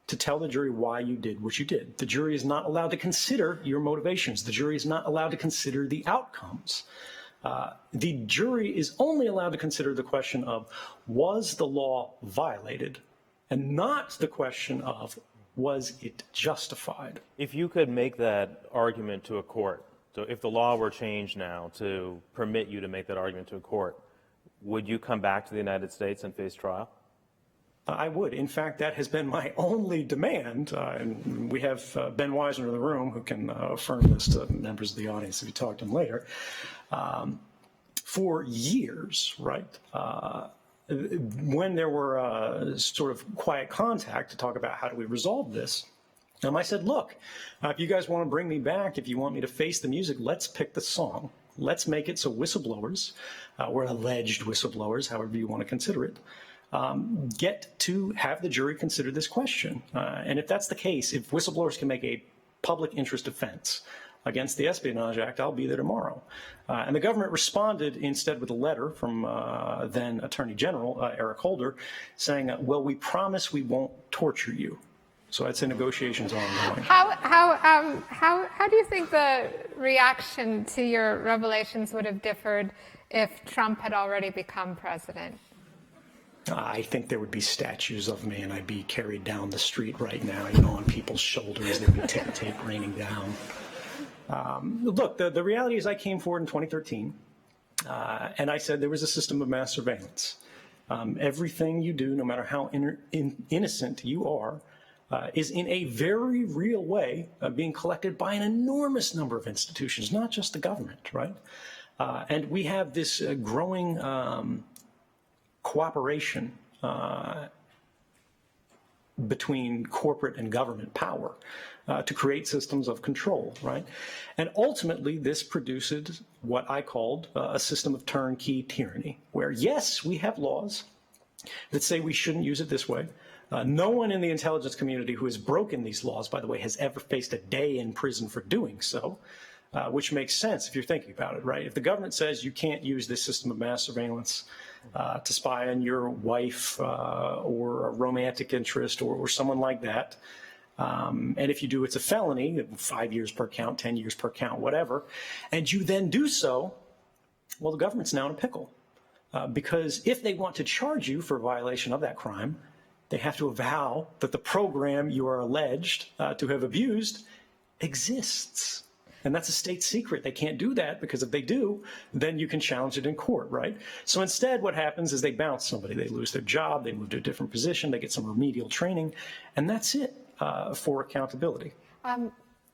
to tell the jury why you did what you did. The jury is not allowed to consider your motivations. The jury is not allowed to consider the outcomes. The jury is only allowed to consider the question of, was the law violated, and not the question of, was it justified? If you could make that argument to a court, so if the law were changed now to permit you to make that argument to a court, would you come back to the United States and face trial? I would. In fact, that has been my only demand, and we have Ben Weisner in the room who can affirm this to members of the audience if you talk to him later. For years, right, when there were sort of quiet contact to talk about how do we resolve this, I said, look, if you guys want to bring me back, if you want me to face the music, let's pick the song. Let's make it so whistleblowers, or alleged whistleblowers, however you want to consider it, get to have the jury consider this question. And if that's the case, if whistleblowers can make a public interest defense against the Espionage Act, I'll be there tomorrow. And the government responded instead with a letter from then Attorney General Eric Holder saying, well, we promise we won't torture you. So I'd say negotiations are ongoing. How do you think the reaction to your revelations would have differed if Trump had already become president? I think there would be statues of me, and I'd be carried down the street right now, you know, on people's shoulders. There'd be ticker tape raining down. Look, the reality is I came forward in 2013, and I said there was a system of mass surveillance. Everything you do, no matter how innocent you are, is in a very real way being collected by an enormous number of institutions, not just the government, right? And we have this growing cooperation between corporate and government power to create systems of control, right? And ultimately, this produces what I called a system of turnkey tyranny, where yes, we have laws that say we shouldn't use it this way. No one in the intelligence community who has broken these laws, by the way, has ever faced a day in prison for doing so, which makes sense if you're thinking about it, right? If the government says you can't use this system of mass surveillance to spy on your wife or a romantic interest or someone like that, and if you do, it's a felony, 5 years per count, 10 years per count, whatever, and you then do so, well, the government's now in a pickle. Because if they want to charge you for a violation of that crime, they have to avow that the program you are alleged to have abused exists. And that's a state secret. They can't do that because if they do, then you can challenge it in court, right? So instead, what happens is they bounce somebody. They lose their job. They move to a different position. They get some remedial training. And that's it for accountability.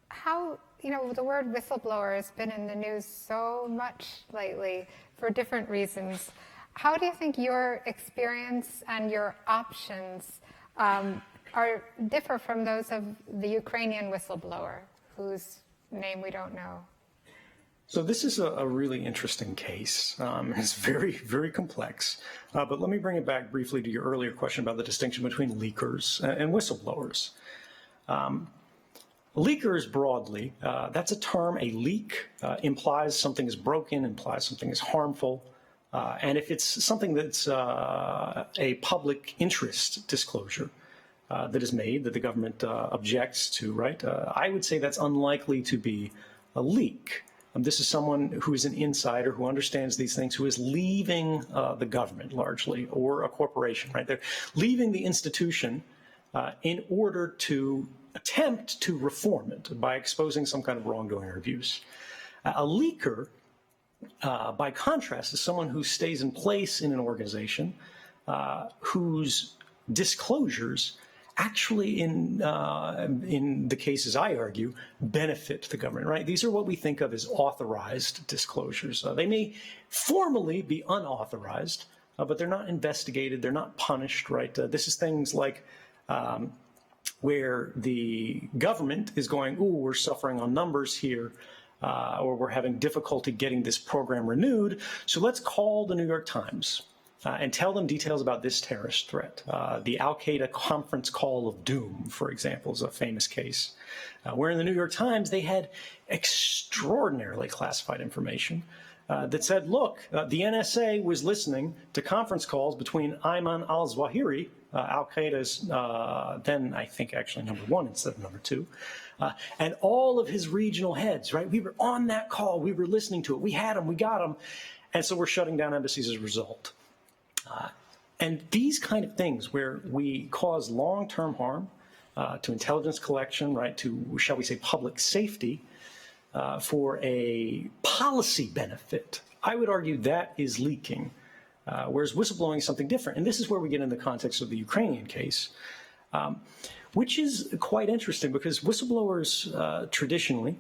How, you know, the word whistleblower has been in the news so much lately for different reasons. How do you think your experience and your options differ from those of the Ukrainian whistleblower, whose name we don't know? So this is a really interesting case. It's very, very complex. But let me bring it back briefly to your earlier question about the distinction between leakers and whistleblowers. Leakers broadly, that's a term. A leak implies something is broken, implies something is harmful. And if it's something that's a public interest disclosure that is made that the government objects to, right, I would say that's unlikely to be a leak. This is someone who is an insider, who understands these things, who is leaving the government largely, or a corporation, right? They're leaving the institution in order to attempt to reform it by exposing some kind of wrongdoing or abuse. A leaker, by contrast, is someone who stays in place in an organization whose disclosures actually, in the cases I argue, benefit the government, right? These are what we think of as authorized disclosures. They may formally be unauthorized, but they're not investigated, they're not punished, right? This is things like where the government is going, ooh, we're suffering on numbers here, or we're having difficulty getting this program renewed, so let's call the New York Times and tell them details about this terrorist threat. The Al-Qaeda conference call of doom, for example, is a famous case, where in the New York Times they had extraordinarily classified information that said, look, the NSA was listening to conference calls between Ayman al-Zawahiri, Al-Qaeda's then, I think, actually #1 instead of #2, and all of his regional heads, right? We were on that call. We were listening to it. We had them. We got them. And so we're shutting down embassies as a result. And these kind of things where we cause long-term harm to intelligence collection, right, to, shall we say, public safety for a policy benefit, I would argue that is leaking, whereas whistleblowing is something different. And this is where we get in the context of the Ukrainian case, which is quite interesting because whistleblowers traditionally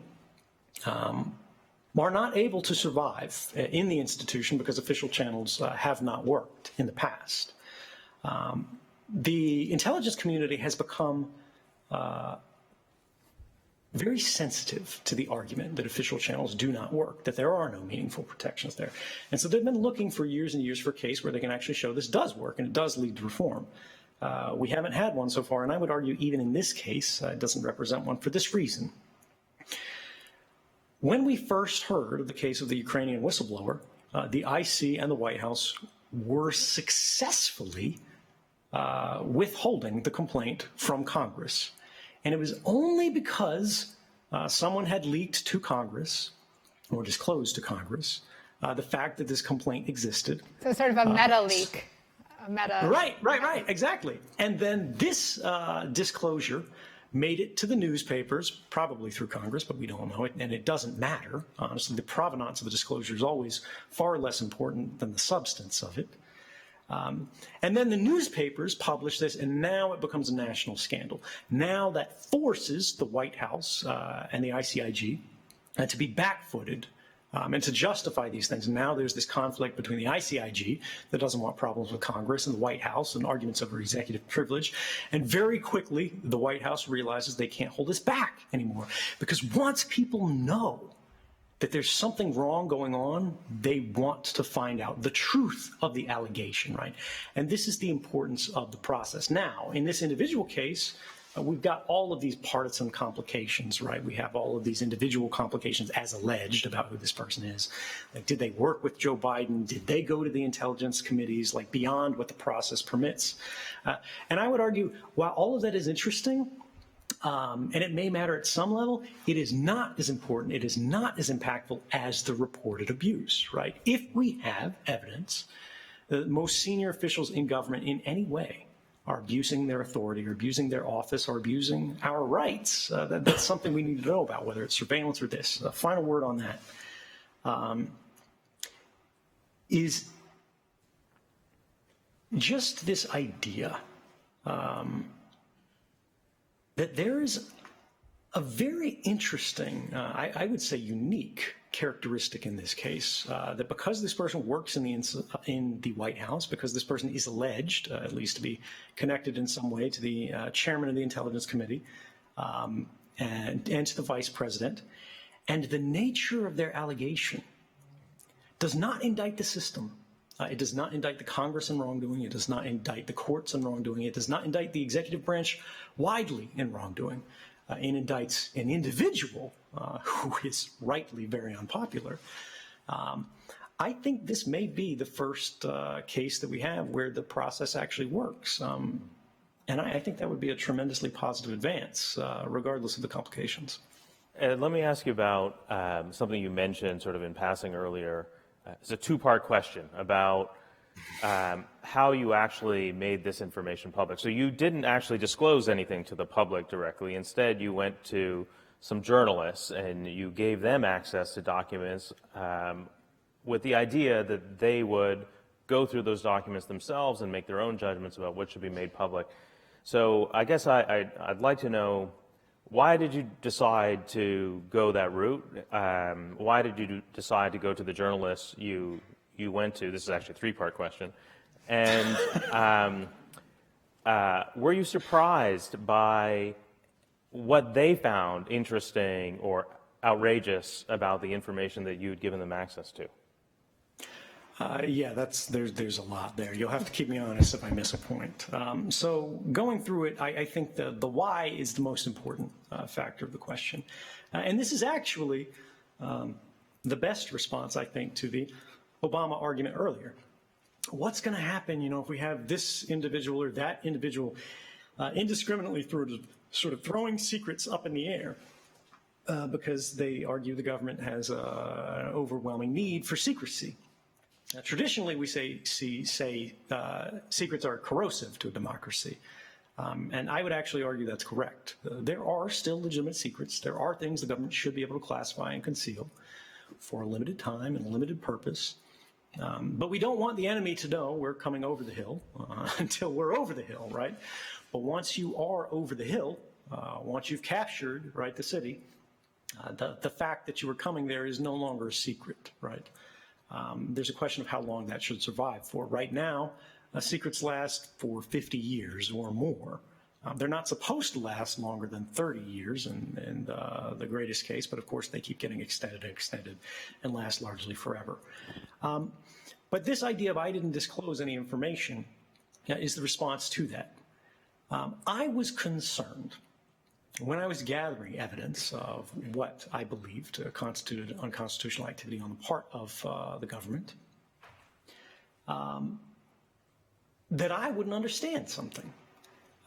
are not able to survive in the institution because official channels have not worked in the past. The intelligence community has become very sensitive to the argument that official channels do not work, that there are no meaningful protections there. And so they've been looking for years and years for a case where they can actually show this does work and it does lead to reform. We haven't had one so far, and I would argue even in this case, it doesn't represent one for this reason. When we first heard of the case of the Ukrainian whistleblower, the IC and the White House were successfully withholding the complaint from Congress. And it was only because someone had leaked to Congress or disclosed to Congress the fact that this complaint existed. So sort of a meta leak. A meta. Right, exactly. And then this disclosure made it to the newspapers, probably through Congress, but we don't know it, and it doesn't matter. Honestly, the provenance of the disclosure is always far less important than the substance of it. And then the newspapers publish this, and now it becomes a national scandal. Now that forces the White House and the ICIG to be back-footed and to justify these things. And now there's this conflict between the ICIG that doesn't want problems with Congress and the White House and arguments over executive privilege. And very quickly, the White House realizes they can't hold this back anymore. Because once people know that there's something wrong going on, they want to find out the truth of the allegation, right? And this is the importance of the process. Now, in this individual case, we've got all of these partisan complications, right? We have all of these individual complications as alleged about who this person is. Like, did they work with Joe Biden? Did they go to the intelligence committees, like beyond what the process permits? And I would argue, while all of that is interesting, and it may matter at some level, it is not as important, it is not as impactful as the reported abuse, right? If we have evidence that most senior officials in government in any way are abusing their authority or abusing their office or abusing our rights, that's something we need to know about, whether it's surveillance or this. A final word on that is just this idea that there is a very interesting, I would say unique characteristic in this case, that because this person works in the White House, because this person is alleged, at least to be connected in some way to the chairman of the Intelligence Committee and to the vice president, and the nature of their allegation does not indict the system. It does not indict the Congress in wrongdoing. It does not indict the courts in wrongdoing. It does not indict the executive branch widely in wrongdoing. It indicts an individual who is rightly very unpopular. I think this may be the first case that we have where the process actually works. And I think that would be a tremendously positive advance, regardless of the complications. Let me ask you about something you mentioned sort of in passing earlier. It's a two-part question about how you actually made this information public. So you didn't actually disclose anything to the public directly. Instead, you went to some journalists and you gave them access to documents with the idea that they would go through those documents themselves and make their own judgments about what should be made public. So I guess I'd like to know, why did you decide to go that route? Why did you decide to go to the journalists you went to? This is actually a three-part question. And were you surprised by what they found interesting or outrageous about the information that you'd given them access to? Yeah, there's a lot there. You'll have to keep me honest if I miss a point. So going through it, I think the why is the most important factor of the question. And this is actually the best response, I think, to the Obama argument earlier. What's going to happen, if we have this individual or that individual indiscriminately sort of throwing secrets up in the air because they argue the government has an overwhelming need for secrecy. Now, traditionally, we say secrets are corrosive to a democracy. And I would actually argue that's correct. There are still legitimate secrets. There are things the government should be able to classify and conceal for a limited time and a limited purpose. But we don't want the enemy to know we're coming over the hill until we're over the hill, right? But once you are over the hill, once you've captured, right, the city, the fact that you were coming there is no longer a secret, right? There's a question of how long that should survive for. Right now, secrets last for 50 years or more. They're not supposed to last longer than 30 years in the greatest case, but of course they keep getting extended and last largely forever. But this idea of I didn't disclose any information is the response to that. I was concerned when I was gathering evidence of what I believed constituted unconstitutional activity on the part of the government, that I wouldn't understand something,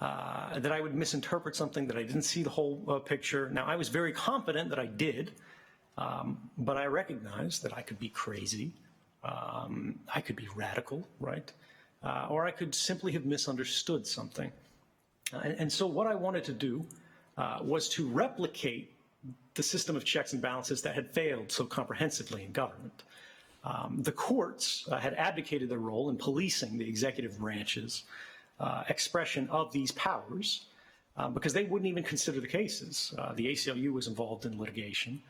that I would misinterpret something, that I didn't see the whole picture. Now, I was very confident that I did, but I recognized that I could be crazy, I could be radical, right? Or I could simply have misunderstood something. And so what I wanted to do was to replicate the system of checks and balances that had failed so comprehensively in government. The courts had abdicated their role in policing the executive branch's expression of these powers because they wouldn't even consider the cases. The ACLU was involved in litigation,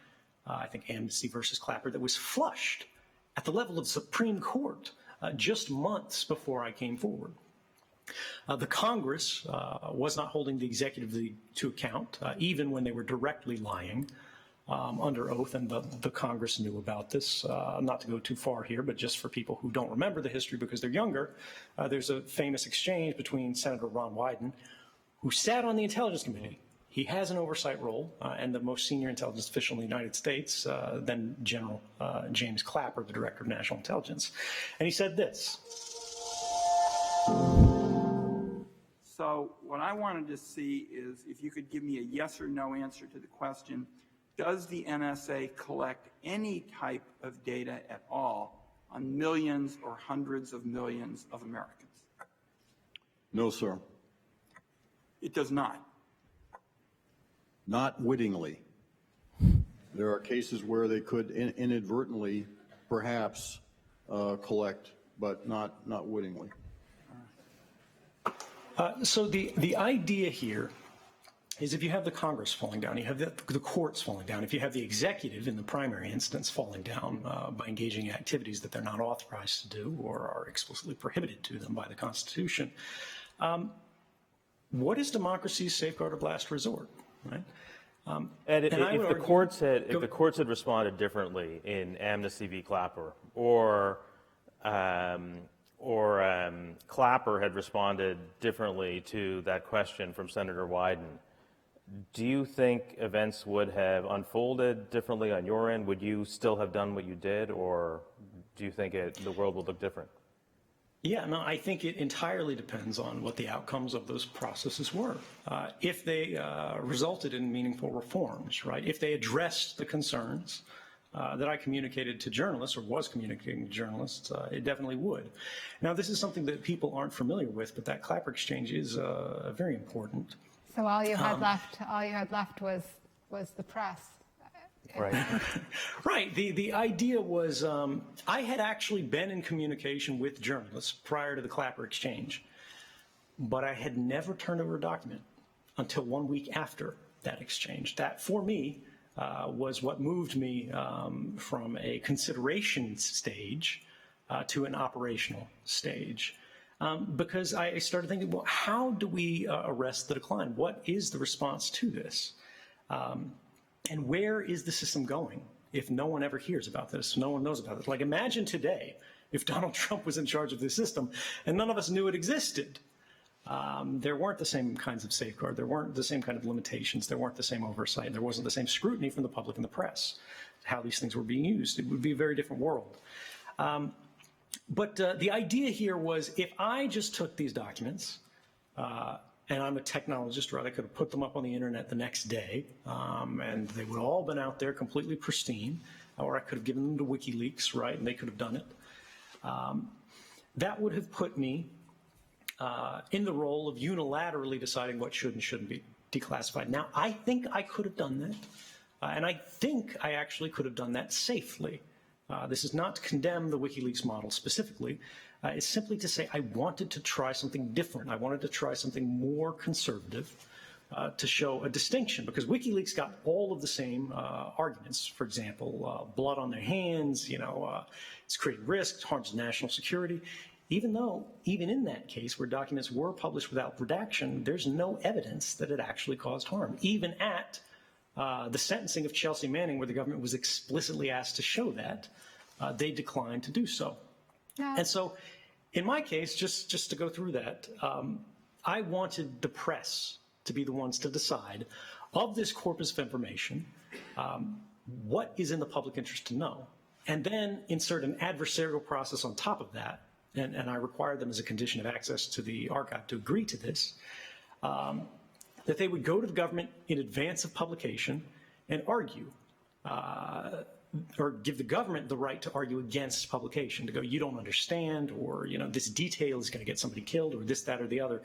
I think Amnesty versus Clapper, that was flushed at the level of the Supreme Court just months before I came forward. The Congress was not holding the executive to account, even when they were directly lying under oath, and the Congress knew about this. Not to go too far here, but just for people who don't remember the history because they're younger, there's a famous exchange between Senator Ron Wyden, who sat on the Intelligence Committee. He has an oversight role, and the most senior intelligence official in the United States, then General James Clapper, the Director of National Intelligence. And he said this. So what I wanted to see is if you could give me a yes or no answer to the question, does the NSA collect any type of data at all on millions or hundreds of millions of Americans? No, sir. It does not. Not wittingly. There are cases where they could inadvertently, perhaps, collect, but not wittingly. So the idea here is if you have the Congress falling down, you have the courts falling down, if you have the executive in the primary instance falling down by engaging in activities that they're not authorized to do or are explicitly prohibited to them by the Constitution, what is democracy's safeguard of last resort, right? And if the courts had responded differently in Amnesty v. Clapper, or Clapper had responded differently to that question from Senator Wyden, do you think events would have unfolded differently on your end? Would you still have done what you did, or do you think the world would look different? Yeah, no, I think it entirely depends on what the outcomes of those processes were. If they resulted in meaningful reforms, right? If they addressed the concerns that I communicated to journalists or was communicating to journalists, it definitely would. Now, this is something that people aren't familiar with, but that Clapper exchange is very important. So all you had left was the press. Right. Right. The idea was I had actually been in communication with journalists prior to the Clapper exchange, but I had never turned over a document until 1 week after that exchange. That, for me, was what moved me from a consideration stage to an operational stage. Because I started thinking, well, how do we arrest the decline? What is the response to this? And where is the system going if no one ever hears about this, no one knows about it? Like, imagine today if Donald Trump was in charge of this system and none of us knew it existed. There weren't the same kinds of safeguards. There weren't the same kind of limitations. There weren't the same oversight. There wasn't the same scrutiny from the public and the press, how these things were being used. It would be a very different world. But the idea here was, if I just took these documents, and I'm a technologist, right? I could have put them up on the internet the next day, and they would all been out there completely pristine, or I could have given them to WikiLeaks, right? And they could have done it. That would have put me in the role of unilaterally deciding what should and shouldn't be declassified. Now, I think I could have done that, and I think I actually could have done that safely. This is not to condemn the WikiLeaks model specifically. It's simply to say I wanted to try something different. I wanted to try something more conservative to show a distinction, because WikiLeaks got all of the same arguments. For example, blood on their hands, it's creating risks, harms national security. Even though, even in that case where documents were published without redaction, there's no evidence that it actually caused harm. Even at the sentencing of Chelsea Manning, where the government was explicitly asked to show that, they declined to do so. Yeah. And so, in my case, just to go through that, I wanted the press to be the ones to decide, of this corpus of information, what is in the public interest to know, and then insert an adversarial process on top of that, and I required them as a condition of access to the archive to agree to this, that they would go to the government in advance of publication and argue, or give the government the right to argue against publication, to go, you don't understand, or, this detail is going to get somebody killed, or this, that, or the other.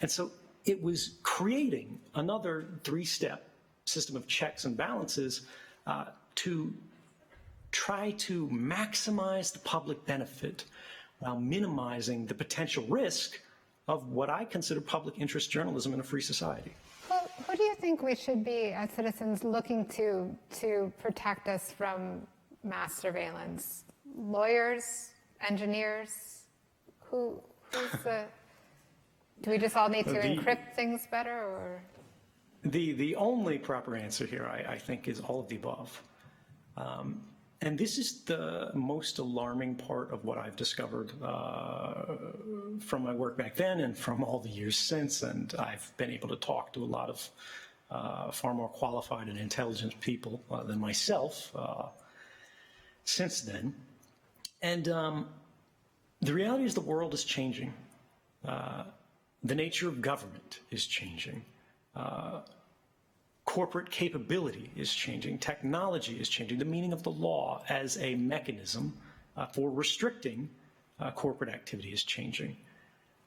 And so it was creating another three-step system of checks and balances to try to maximize the public benefit while minimizing the potential risk of what I consider public interest journalism in a free society. Who do you think we should be, as citizens, looking to protect us from mass surveillance? Lawyers, engineers? Do we just all need to encrypt things better, or? The only proper answer here, I think, is all of the above. And this is the most alarming part of what I've discovered from my work back then and from all the years since. And I've been able to talk to a lot of far more qualified and intelligent people than myself since then. And the reality is the world is changing. The nature of government is changing. Corporate capability is changing. Technology is changing. The meaning of the law as a mechanism for restricting corporate activity is changing.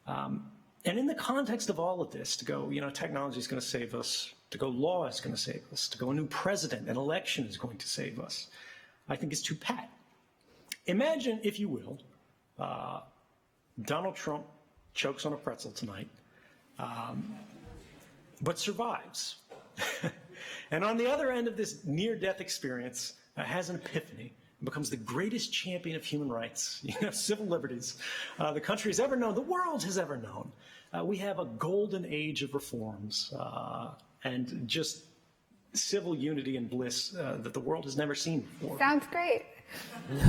And in the context of all of this, to go, technology is going to save us, to go, law is going to save us, to go, a new president, an election is going to save us, I think is too pat. Imagine, if you will, Donald Trump chokes on a pretzel tonight, but survives. And on the other end of this near-death experience, has an epiphany, and becomes the greatest champion of human rights, civil liberties, the country has ever known, the world has ever known. We have a golden age of reforms and just civil unity and bliss that the world has never seen before. Sounds great.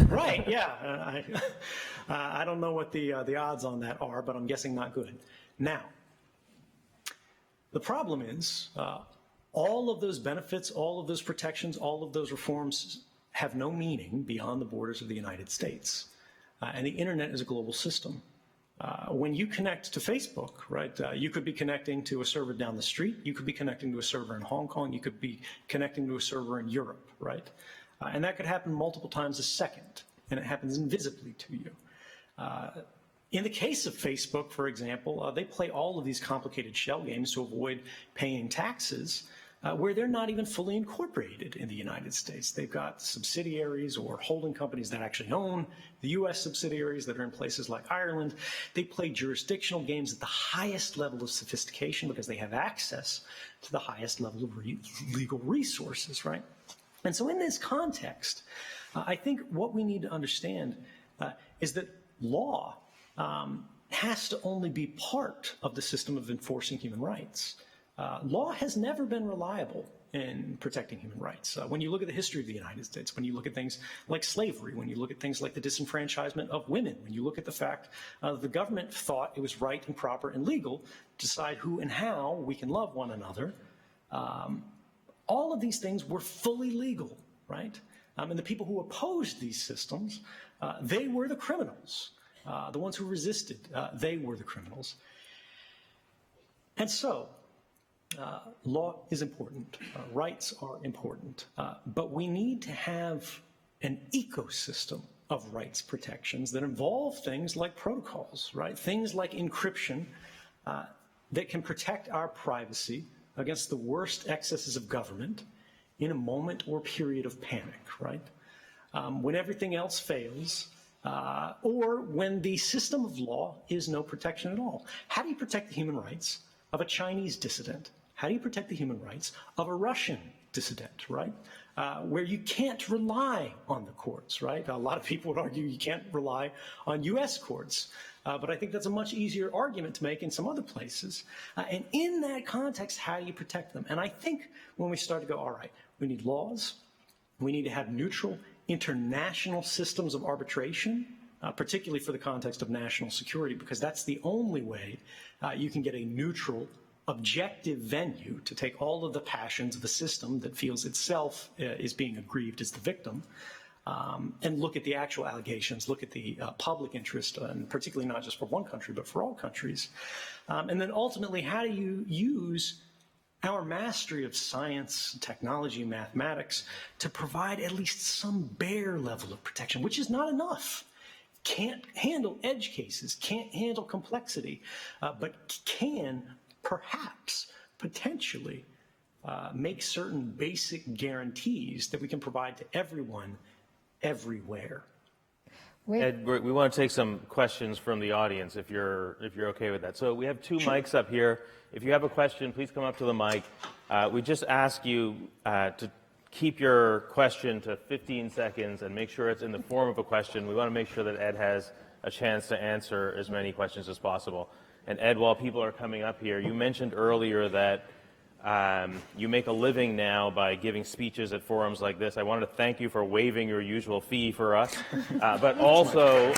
Right, yeah. I don't know what the odds on that are, but I'm guessing not good. Now, the problem is, all of those benefits, all of those protections, all of those reforms have no meaning beyond the borders of the United States. And the internet is a global system. When you connect to Facebook, right, you could be connecting to a server down the street. You could be connecting to a server in Hong Kong. You could be connecting to a server in Europe, right? And that could happen multiple times a second, and it happens invisibly to you. In the case of Facebook, for example, they play all of these complicated shell games to avoid paying taxes where they're not even fully incorporated in the United States. They've got subsidiaries or holding companies that actually own the U.S. subsidiaries that are in places like Ireland. They play jurisdictional games at the highest level of sophistication because they have access to the highest level of legal resources, right? And so in this context, I think what we need to understand is that law has to only be part of the system of enforcing human rights. Law has never been reliable in protecting human rights. When you look at the history of the United States, when you look at things like slavery, when you look at things like the disenfranchisement of women, when you look at the fact the government thought it was right and proper and legal to decide who and how we can love one another, all of these things were fully legal, right? And the people who opposed these systems, they were the criminals. The ones who resisted, they were the criminals. And so, law is important, rights are important, but we need to have an ecosystem of rights protections that involve things like protocols, right? Things like encryption that can protect our privacy against the worst excesses of government in a moment or period of panic, right? When everything else fails, or when the system of law is no protection at all. How do you protect the human rights of a Chinese dissident? How do you protect the human rights of a Russian dissident, right? Where you can't rely on the courts, right? A lot of people would argue you can't rely on U.S. courts, but I think that's a much easier argument to make in some other places. And in that context, how do you protect them? And I think when we start to go, all right, we need laws, we need to have neutral international systems of arbitration, particularly for the context of national security, because that's the only way you can get a neutral, objective venue to take all of the passions of a system that feels itself is being aggrieved as the victim, and look at the actual allegations, look at the public interest, and particularly not just for one country, but for all countries. And then ultimately, how do you use our mastery of science, technology, and mathematics to provide at least some bare level of protection, which is not enough. Can't handle edge cases, can't handle complexity, but can perhaps, potentially, make certain basic guarantees that we can provide to everyone, everywhere. Ed, we want to take some questions from the audience if you're okay with that. So we have two mics up here. If you have a question, please come up to the mic. We just ask you to keep your question to 15 seconds and make sure it's in the form of a question. We want to make sure that Ed has a chance to answer as many questions as possible. And Ed, while people are coming up here, you mentioned earlier that you make a living now by giving speeches at forums like this. I wanted to thank you for waiving your usual fee for us, but also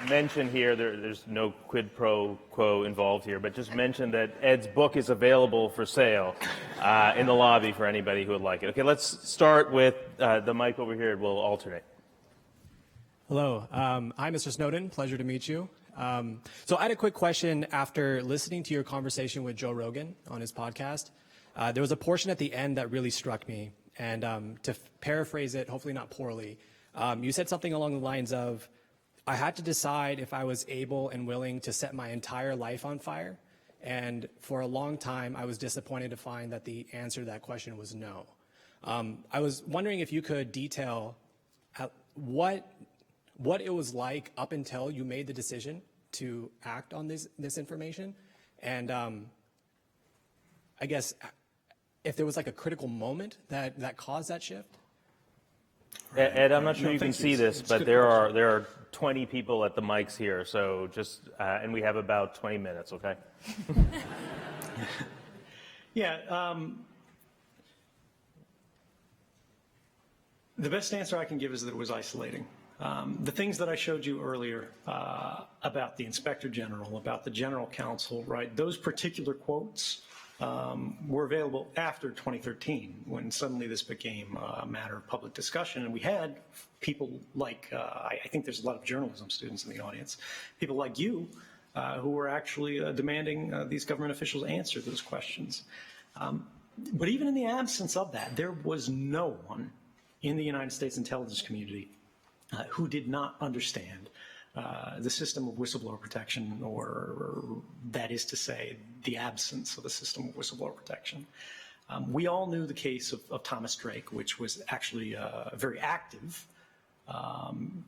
mention here, there's no quid pro quo involved here, but just mention that Ed's book is available for sale in the lobby for anybody who would like it. Okay, let's start with the mic over here. We'll alternate. Hello. Hi, Mr. Snowden. Pleasure to meet you. So I had a quick question after listening to your conversation with Joe Rogan on his podcast. There was a portion at the end that really struck me. And to paraphrase it, hopefully not poorly, you said something along the lines of, I had to decide if I was able and willing to set my entire life on fire. And for a long time, I was disappointed to find that the answer to that question was no. I was wondering if you could detail what it was like up until you made the decision to act on this information. And I guess if there was like a critical moment that caused that shift. Ed, I'm not sure you can see this, but there are 20 people at the mics here, so just and we have about 20 minutes, okay? Yeah. The best answer I can give is that it was isolating. The things that I showed you earlier about the Inspector General, about the General Counsel, right? Those particular quotes were available after 2013, when suddenly this became a matter of public discussion. And we had people like, I think there's a lot of journalism students in the audience, people like you, who were actually demanding these government officials answer those questions. But even in the absence of that, there was no one in the United States intelligence community who did not understand the system of whistleblower protection, or that is to say, the absence of a system of whistleblower protection. We all knew the case of Thomas Drake, which was actually very active.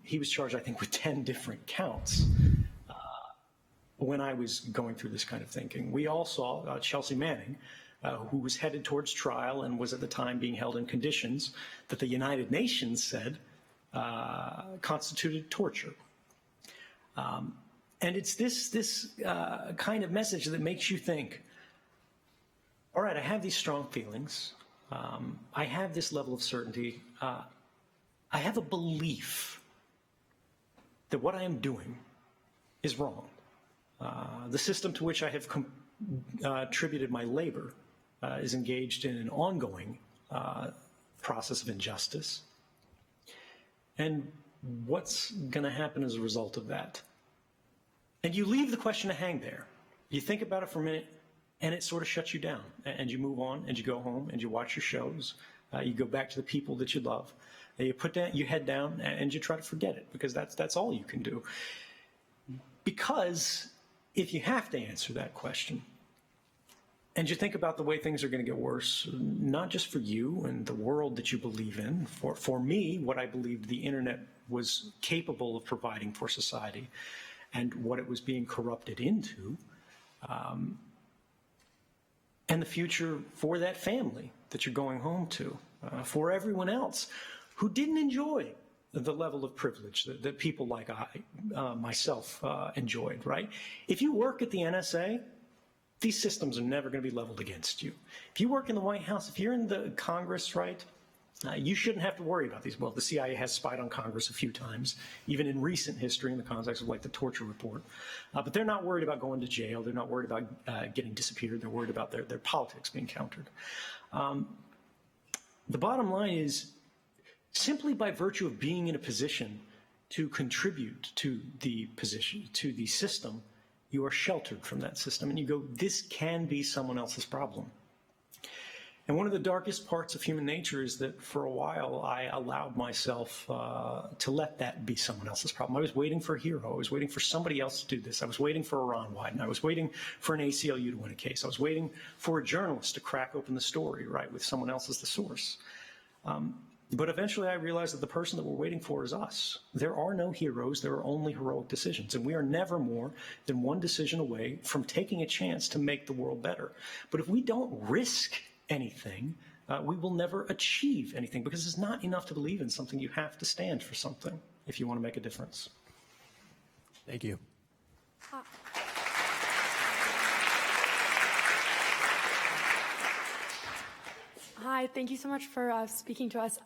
He was charged, I think, with 10 different counts when I was going through this kind of thinking. We all saw Chelsea Manning, who was headed towards trial and was at the time being held in conditions that the United Nations said constituted torture. And it's this kind of message that makes you think, all right, I have these strong feelings. I have this level of certainty. I have a belief that what I am doing is wrong. The system to which I have attributed my labor is engaged in an ongoing process of injustice. And what's going to happen as a result of that? And you leave the question to hang there. You think about it for a minute, and it sort of shuts you down. And you move on, and you go home, and you watch your shows. You go back to the people that you love. And you put your head down, and you try to forget it, because that's all you can do. Because if you have to answer that question, and you think about the way things are going to get worse, not just for you and the world that you believe in, for me, what I believed the internet was capable of providing for society and what it was being corrupted into, and the future for that family that you're going home to, for everyone else who didn't enjoy the level of privilege that people like myself enjoyed, right? If you work at the NSA, these systems are never going to be leveled against you. If you work in the White House, if you're in the Congress, right, you shouldn't have to worry about these. Well, the CIA has spied on Congress a few times, even in recent history in the context of like the torture report. But they're not worried about going to jail. They're not worried about getting disappeared. They're worried about their politics being countered. The bottom line is, simply by virtue of being in a position to contribute to the position, to the system, you are sheltered from that system, and you go, this can be someone else's problem. And one of the darkest parts of human nature is that for a while I allowed myself to let that be someone else's problem. I was waiting for a hero. I was waiting for somebody else to do this. I was waiting for Ron Wyden. I was waiting for an ACLU to win a case. I was waiting for a journalist to crack open the story, right, with someone else as the source. But eventually I realized that the person that we're waiting for is us. There are no heroes, there are only heroic decisions. And we are never more than one decision away from taking a chance to make the world better. But if we don't risk anything, we will never achieve anything, because it's not enough to believe in something. You have to stand for something if you want to make a difference. Thank you. Hi, thank you so much for speaking to us.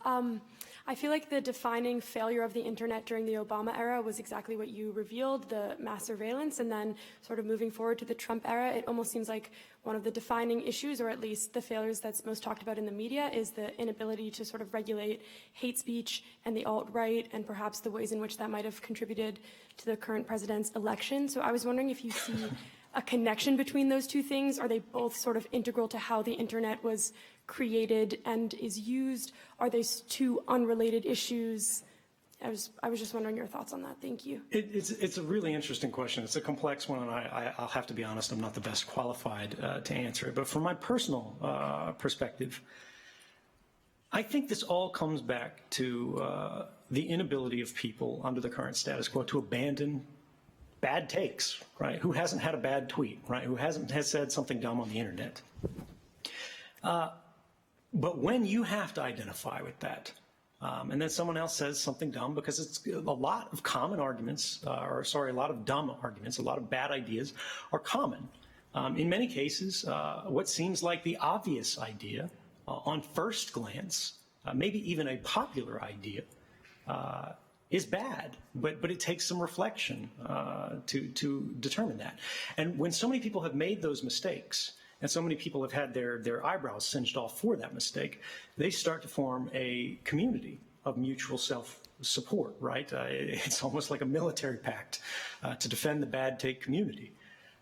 I feel like the defining failure of the internet during the Obama era was exactly what you revealed, the mass surveillance, and then sort of moving forward to the Trump era, it almost seems like one of the defining issues, or at least the failures that's most talked about in the media, is the inability to sort of regulate hate speech and the alt-right, and perhaps the ways in which that might have contributed to the current president's election. So I was wondering if you see a connection between those two things. Are they both sort of integral to how the internet was created and is used? Are they two unrelated issues? I was just wondering your thoughts on that. Thank you. It's a really interesting question. It's a complex one, and I'll have to be honest, I'm not the best qualified to answer it. But from my personal perspective, I think this all comes back to the inability of people under the current status quo to abandon bad takes, right? Who hasn't had a bad tweet, right? Who has said something dumb on the internet? But when you have to identify with that, and then someone else says something dumb, because it's a lot of common arguments, a lot of dumb arguments, a lot of bad ideas are common. In many cases, what seems like the obvious idea on first glance, maybe even a popular idea, is bad, but it takes some reflection to determine that. And when so many people have made those mistakes, and so many people have had their eyebrows singed off for that mistake, they start to form a community of mutual self-support, right? It's almost like a military pact to defend the bad take community.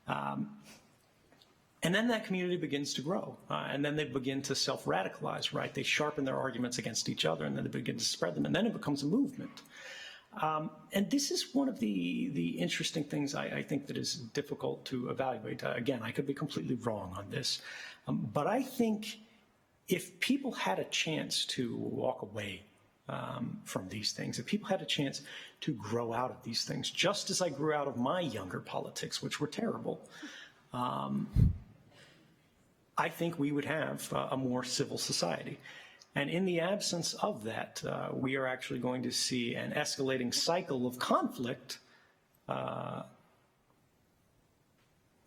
And then that community begins to grow, and then they begin to self-radicalize, right? They sharpen their arguments against each other, and then they begin to spread them, and then it becomes a movement. And this is one of the interesting things I think that is difficult to evaluate. Again, I could be completely wrong on this, but I think if people had a chance to walk away from these things, if people had a chance to grow out of these things, just as I grew out of my younger politics, which were terrible, I think we would have a more civil society. And in the absence of that, we are actually going to see an escalating cycle of conflict that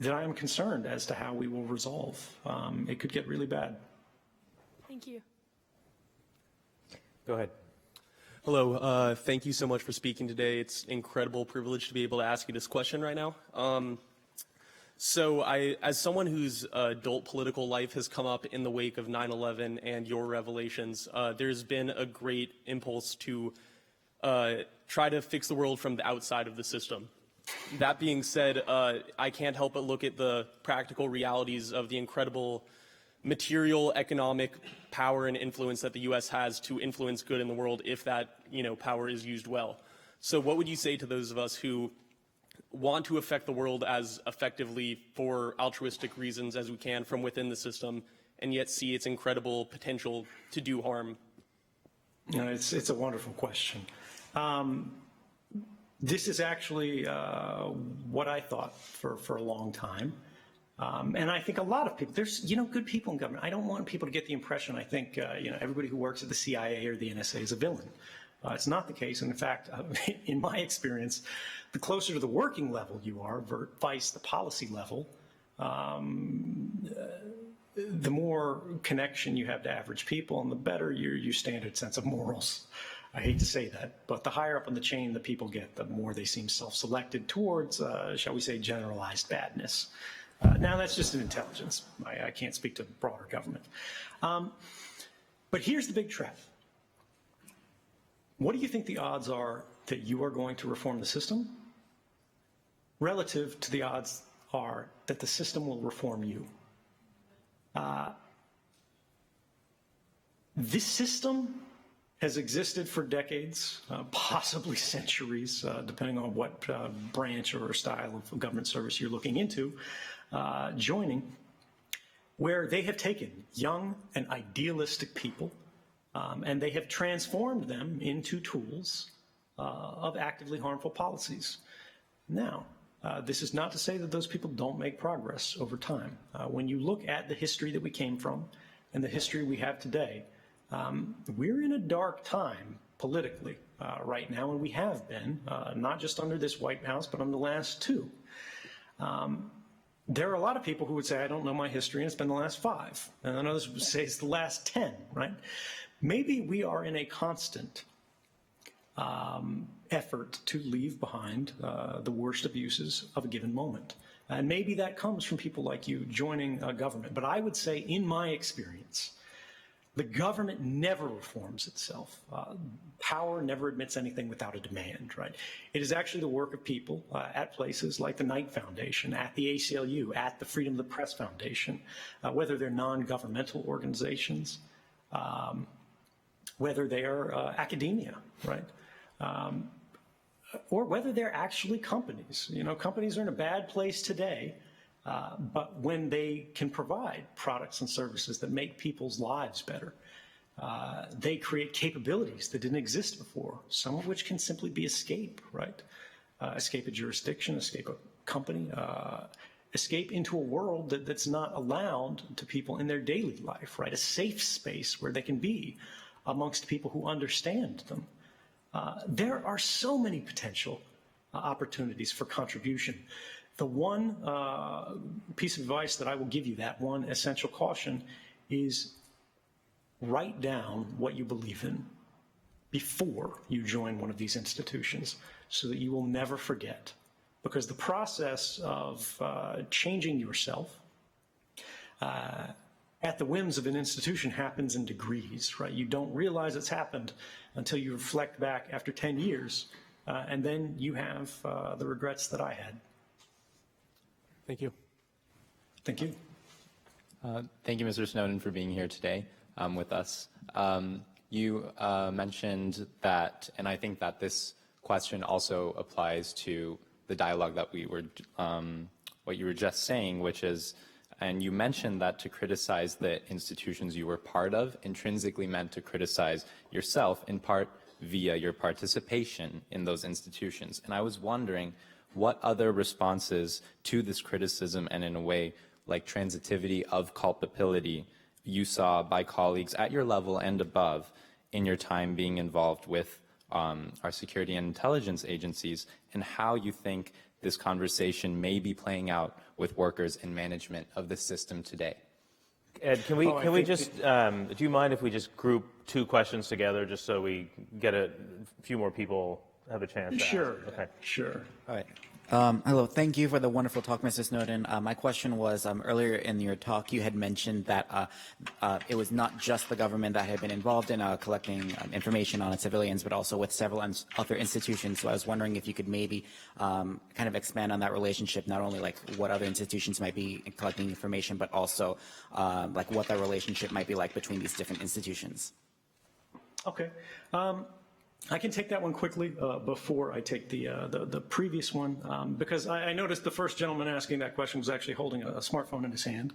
I am concerned as to how we will resolve. It could get really bad. Thank you. Go ahead. Hello. Thank you so much for speaking today. It's an incredible privilege to be able to ask you this question right now. So as someone whose adult political life has come up in the wake of 9/11 and your revelations, there's been a great impulse to try to fix the world from the outside of the system. That being said, I can't help but look at the practical realities of the incredible material, economic power and influence that the U.S. has to influence good in the world if that, power is used well. So what would you say to those of us who want to affect the world as effectively for altruistic reasons as we can from within the system, and yet see its incredible potential to do harm? It's a wonderful question. This is actually what I thought for a long time. And I think a lot of people, there's, good people in government. I don't want people to get the impression, I think, everybody who works at the CIA or the NSA is a villain. It's not the case. And in fact, in my experience, the closer to the working level you are, vice the policy level, the more connection you have to average people and the better your standard sense of morals. I hate to say that, but the higher up on the chain the people get, the more they seem self-selected towards, shall we say, generalized badness. Now, that's just an intelligence. I can't speak to broader government. But here's the big trap. What do you think the odds are that you are going to reform the system relative to the odds are that the system will reform you? This system has existed for decades, possibly centuries, depending on what branch or style of government service you're looking into joining, where they have taken young and idealistic people and they have transformed them into tools of actively harmful policies. Now, this is not to say that those people don't make progress over time. When you look at the history that we came from and the history we have today, we're in a dark time politically right now, and we have been, not just under this White House, but under the last two. There are a lot of people who would say, I don't know my history, and it's been the last 5. And then others would say it's the last 10, right? Maybe we are in a constant effort to leave behind the worst abuses of a given moment. And maybe that comes from people like you joining a government. But I would say, in my experience, the government never reforms itself. Power never admits anything without a demand, right? It is actually the work of people at places like the Knight Foundation, at the ACLU, at the Freedom of the Press Foundation, whether they're non-governmental organizations, whether they are academia, right? Or whether they're actually companies. Companies are in a bad place today, but when they can provide products and services that make people's lives better, they create capabilities that didn't exist before, some of which can simply be escape, right? Escape a jurisdiction, escape a company, escape into a world that's not allowed to people in their daily life, right? A safe space where they can be amongst people who understand them. There are so many potential opportunities for contribution. The one piece of advice that I will give you, that one essential caution, is write down what you believe in before you join one of these institutions so that you will never forget. Because the process of changing yourself, at the whims of an institution happens in degrees, right? You don't realize it's happened until you reflect back after 10 years, and then you have the regrets that I had. Thank you. Thank you. Thank you, Mr. Snowden, for being here today with us. You mentioned that, and I think that this question also applies to the dialogue that we were, what you were just saying, which is, and you mentioned that to criticize the institutions you were part of intrinsically meant to criticize yourself, in part via your participation in those institutions. And I was wondering what other responses to this criticism, and in a way like transitivity of culpability, you saw by colleagues at your level and above in your time being involved with our security and intelligence agencies, and how you think this conversation may be playing out with workers and management of the system today. Ed, can we just, do you mind if we just group two questions together just so we get a few more people have a chance to Sure. ask? Okay. Sure. All right. Hello. Thank you for the wonderful talk, Mr. Snowden. My question was, earlier in your talk, you had mentioned that it was not just the government that had been involved in collecting information on its civilians, but also with several other institutions. So I was wondering if you could maybe kind of expand on that relationship, not only like what other institutions might be collecting information, but also like what that relationship might be like between these different institutions. Okay. I can take that one quickly before I take the previous one, because I noticed the first gentleman asking that question was actually holding a smartphone in his hand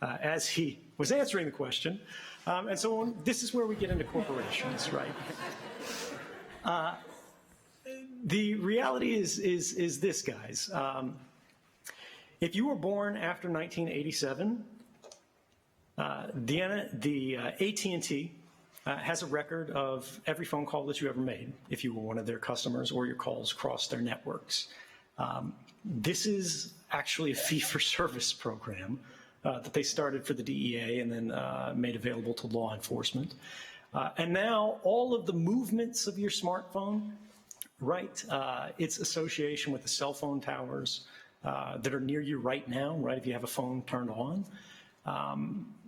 as he was answering the question. And so this is where we get into corporations, right? The reality is this, guys. If you were born after 1987, the AT&T has a record of every phone call that you ever made, if you were one of their customers or your calls crossed their networks. This is actually a fee-for-service program that they started for the DEA and then made available to law enforcement. And now all of the movements of your smartphone, right, its association with the cell phone towers that are near you right now, right, if you have a phone turned on,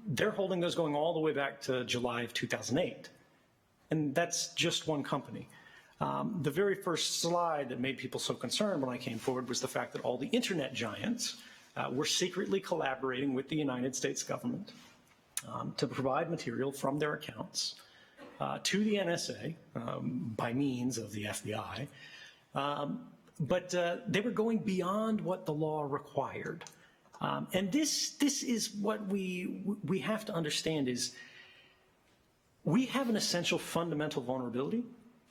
they're holding those going all the way back to July of 2008. And that's just one company. The very first slide that made people so concerned when I came forward was the fact that all the internet giants were secretly collaborating with the United States government to provide material from their accounts to the NSA by means of the FBI. But they were going beyond what the law required. And this is what we have to understand is we have an essential fundamental vulnerability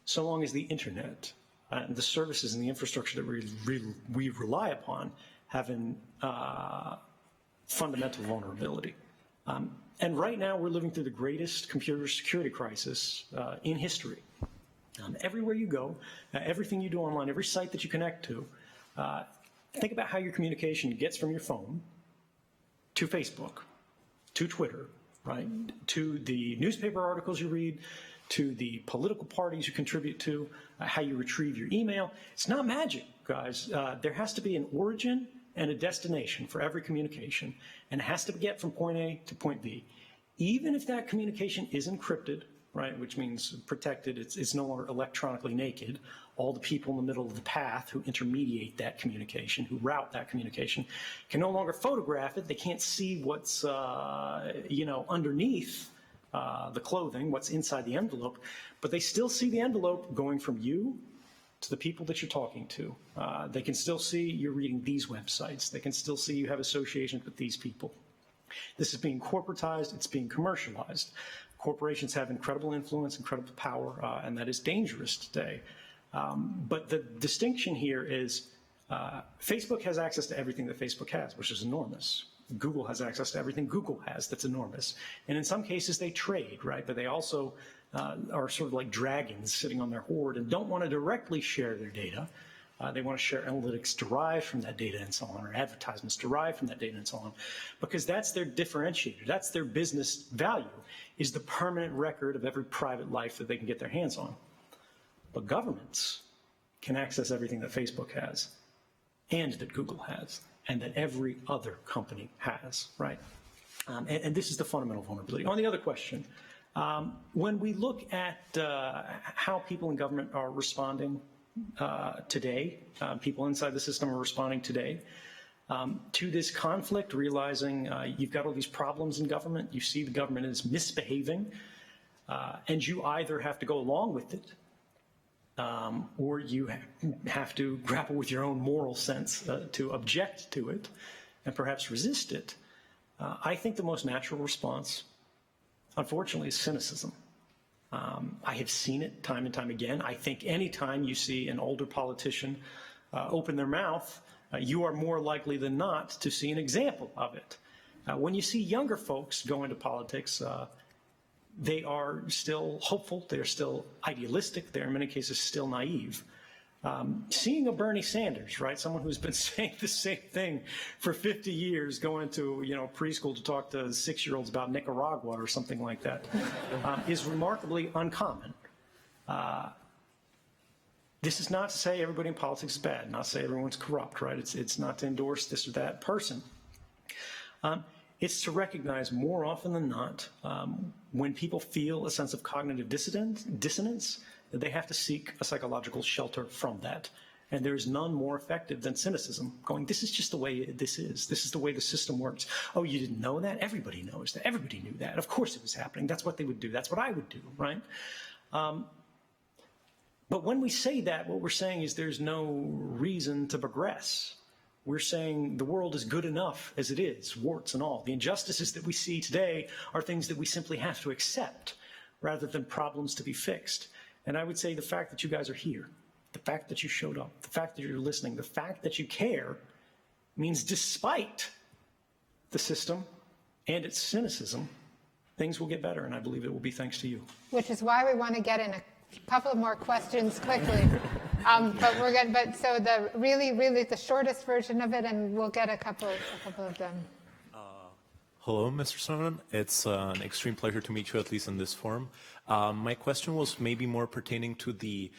so long as the internet and the services and the infrastructure that we rely upon have an fundamental vulnerability. And right now we're living through the greatest computer security crisis in history. Everywhere you go, everything you do online, every site that you connect to, think about how your communication gets from your phone to Facebook, to Twitter, right, to the newspaper articles you read, to the political parties you contribute to, how you retrieve your email. It's not magic, guys. There has to be an origin and a destination for every communication, and it has to get from point A to point B. Even if that communication is encrypted, right, which means protected, it's no longer electronically naked. All the people in the middle of the path who intermediate that communication, who route that communication, can no longer photograph it. They can't see what's, underneath the clothing, what's inside the envelope, but they still see the envelope going from you to the people that you're talking to. They can still see you're reading these websites. They can still see you have associations with these people. This is being corporatized. It's being commercialized. Corporations have incredible influence, incredible power, and that is dangerous today. But the distinction here is Facebook has access to everything that Facebook has, which is enormous. Google has access to everything Google has, that's enormous. And in some cases they trade, right? But they also are sort of like dragons sitting on their hoard and don't want to directly share their data. They want to share analytics derived from that data and so on, or advertisements derived from that data and so on, because that's their differentiator. That's their business value, is the permanent record of every private life that they can get their hands on. But governments can access everything that Facebook has, and that Google has, and that every other company has, right? And this is the fundamental vulnerability. On the other question, when we look at how people in government are responding today, people inside the system are responding today to this conflict, realizing you've got all these problems in government, you see the government is misbehaving, and you either have to go along with it, or you have to grapple with your own moral sense to object to it and perhaps resist it. I think the most natural response, unfortunately, is cynicism. I have seen it time and time again. I think anytime you see an older politician open their mouth, you are more likely than not to see an example of it. When you see younger folks go into politics, they are still hopeful, they're still idealistic, they're in many cases still naive. Seeing a Bernie Sanders, right, someone who's been saying the same thing for 50 years, going to preschool to talk to 6-year-olds about Nicaragua or something like that, is remarkably uncommon. This is not to say everybody in politics is bad, not to say everyone's corrupt, right? It's not to endorse this or that person. It's to recognize more often than not when people feel a sense of cognitive dissonance, that they have to seek a psychological shelter from that. And there is none more effective than cynicism, going, this is just the way this is. This is the way the system works. Oh, you didn't know that? Everybody knows that. Everybody knew that. Of course it was happening. That's what they would do. That's what I would do, right? But when we say that, what we're saying is there's no reason to progress. We're saying the world is good enough as it is, warts and all. The injustices that we see today are things that we simply have to accept rather than problems to be fixed. And I would say the fact that you guys are here, the fact that you showed up, the fact that you're listening, the fact that you care means despite the system and its cynicism, things will get better, and I believe it will be thanks to you. Which is why we want to get in a couple of more questions quickly. But so the really the shortest version of it, and we'll get a couple of them. Hello, Mr. Snowden. It's an extreme pleasure to meet you, at least in this forum. My question was maybe more pertaining to the,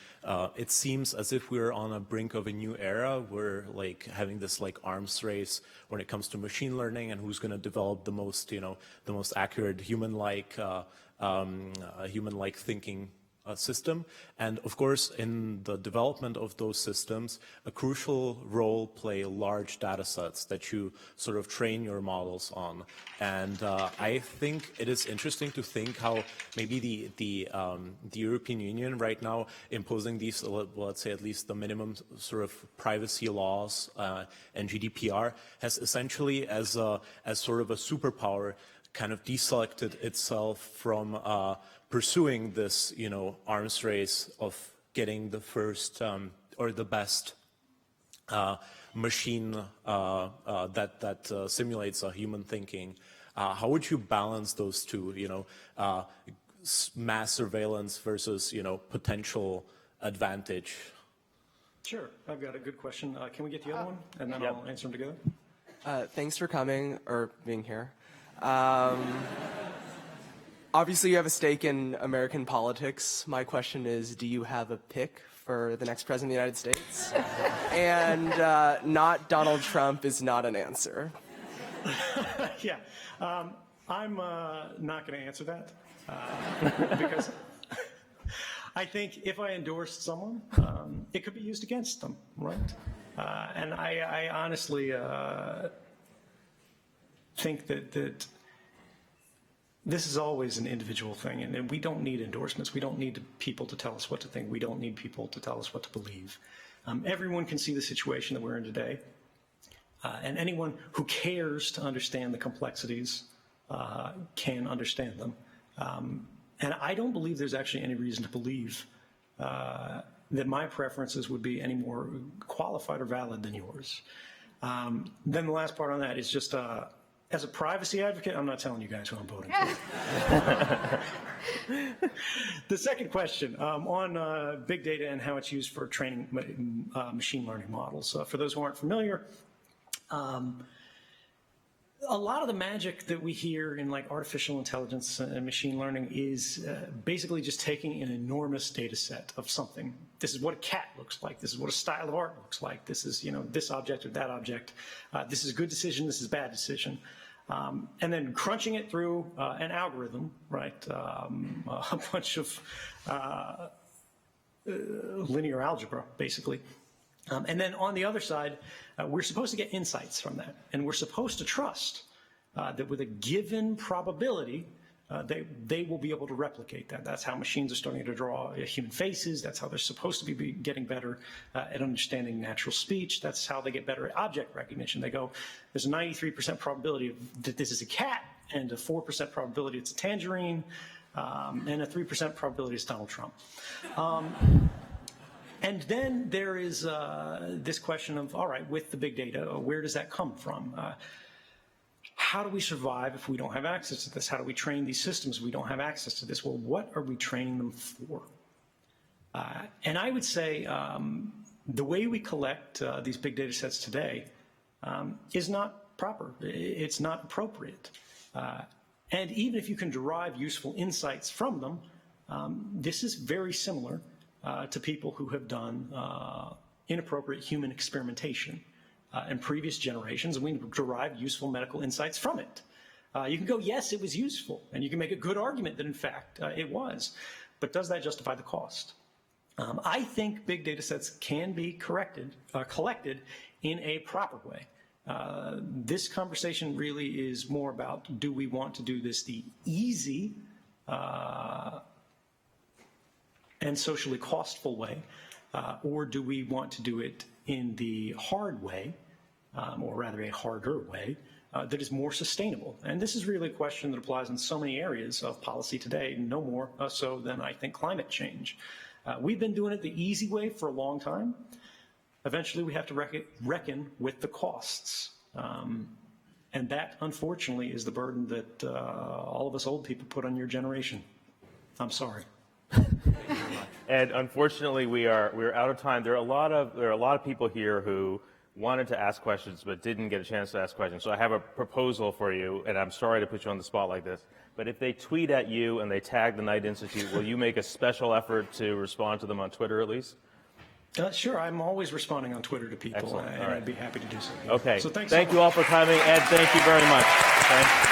it seems as if we're on a brink of a new era. We're like having this like arms race when it comes to machine learning and who's going to develop the most, the most accurate human-like thinking system. And of course, in the development of those systems, a crucial role play large data sets that you sort of train your models on. And I think it is interesting to think how maybe the European Union right now imposing these, let's say at least the minimum sort of privacy laws and GDPR has essentially as sort of a superpower kind of deselected itself from pursuing this, arms race of getting the first or the best machine that simulates a human thinking. How would you balance those two, mass surveillance versus, potential advantage? Sure, I've got a good question. Can we get the other one? And then I'll answer them together. Thanks for coming or being here. Obviously, you have a stake in American politics. My question is, do you have a pick for the next president of the United States? And not Donald Trump is not an answer. Yeah, I'm not going to answer that because I think if I endorsed someone, it could be used against them, right? And I honestly think that this is always an individual thing, and we don't need endorsements. We don't need people to tell us what to think. We don't need people to tell us what to believe. Everyone can see the situation that we're in today, and anyone who cares to understand the complexities can understand them. And I don't believe there's actually any reason to believe that my preferences would be any more qualified or valid than yours. Then the last part on that is just, as a privacy advocate, I'm not telling you guys who I'm voting for. The second question on big data and how it's used for training machine learning models. For those who aren't familiar, a lot of the magic that we hear in like artificial intelligence and machine learning is basically just taking an enormous data set of something. This is what a cat looks like. This is what a style of art looks like. This is, this object or that object. This is a good decision. This is a bad decision. And then crunching it through an algorithm, right? A bunch of linear algebra, basically. And then on the other side, we're supposed to get insights from that. And we're supposed to trust that with a given probability, they will be able to replicate that. That's how machines are starting to draw human faces. That's how they're supposed to be getting better at understanding natural speech. That's how they get better at object recognition. They go, there's a 93% probability that this is a cat, and a 4% probability it's a tangerine, and a 3% probability it's Donald Trump. And then there is this question of, all right, with the big data, where does that come from? How do we survive if we don't have access to this? How do we train these systems if we don't have access to this? Well, what are we training them for? And I would say the way we collect these big data sets today is not proper. It's not appropriate. And even if you can derive useful insights from them, this is very similar to people who have done inappropriate human experimentation in previous generations, and we derive useful medical insights from it. You can go, yes, it was useful, and you can make a good argument that, in fact, it was. But does that justify the cost? I think big data sets can be collected in a proper way. This conversation really is more about, do we want to do this the easy and socially costful way, or do we want to do it in the hard way, or rather a harder way, that is more sustainable? And this is really a question that applies in so many areas of policy today, no more so than, I think, climate change. We've been doing it the easy way for a long time. Eventually, we have to reckon with the costs. And that, unfortunately, is the burden that all of us old people put on your generation. I'm sorry. And unfortunately, we're out of time. There are a lot of people here who wanted to ask questions but didn't get a chance to ask questions. So I have a proposal for you, and I'm sorry to put you on the spot like this, but if they tweet at you and they tag the Knight Institute, will you make a special effort to respond to them on Twitter at least? Sure, I'm always responding on Twitter to people, and All right. I'd be happy to do so. Okay. So thank you all for coming, Ed. Thank you very much. Okay.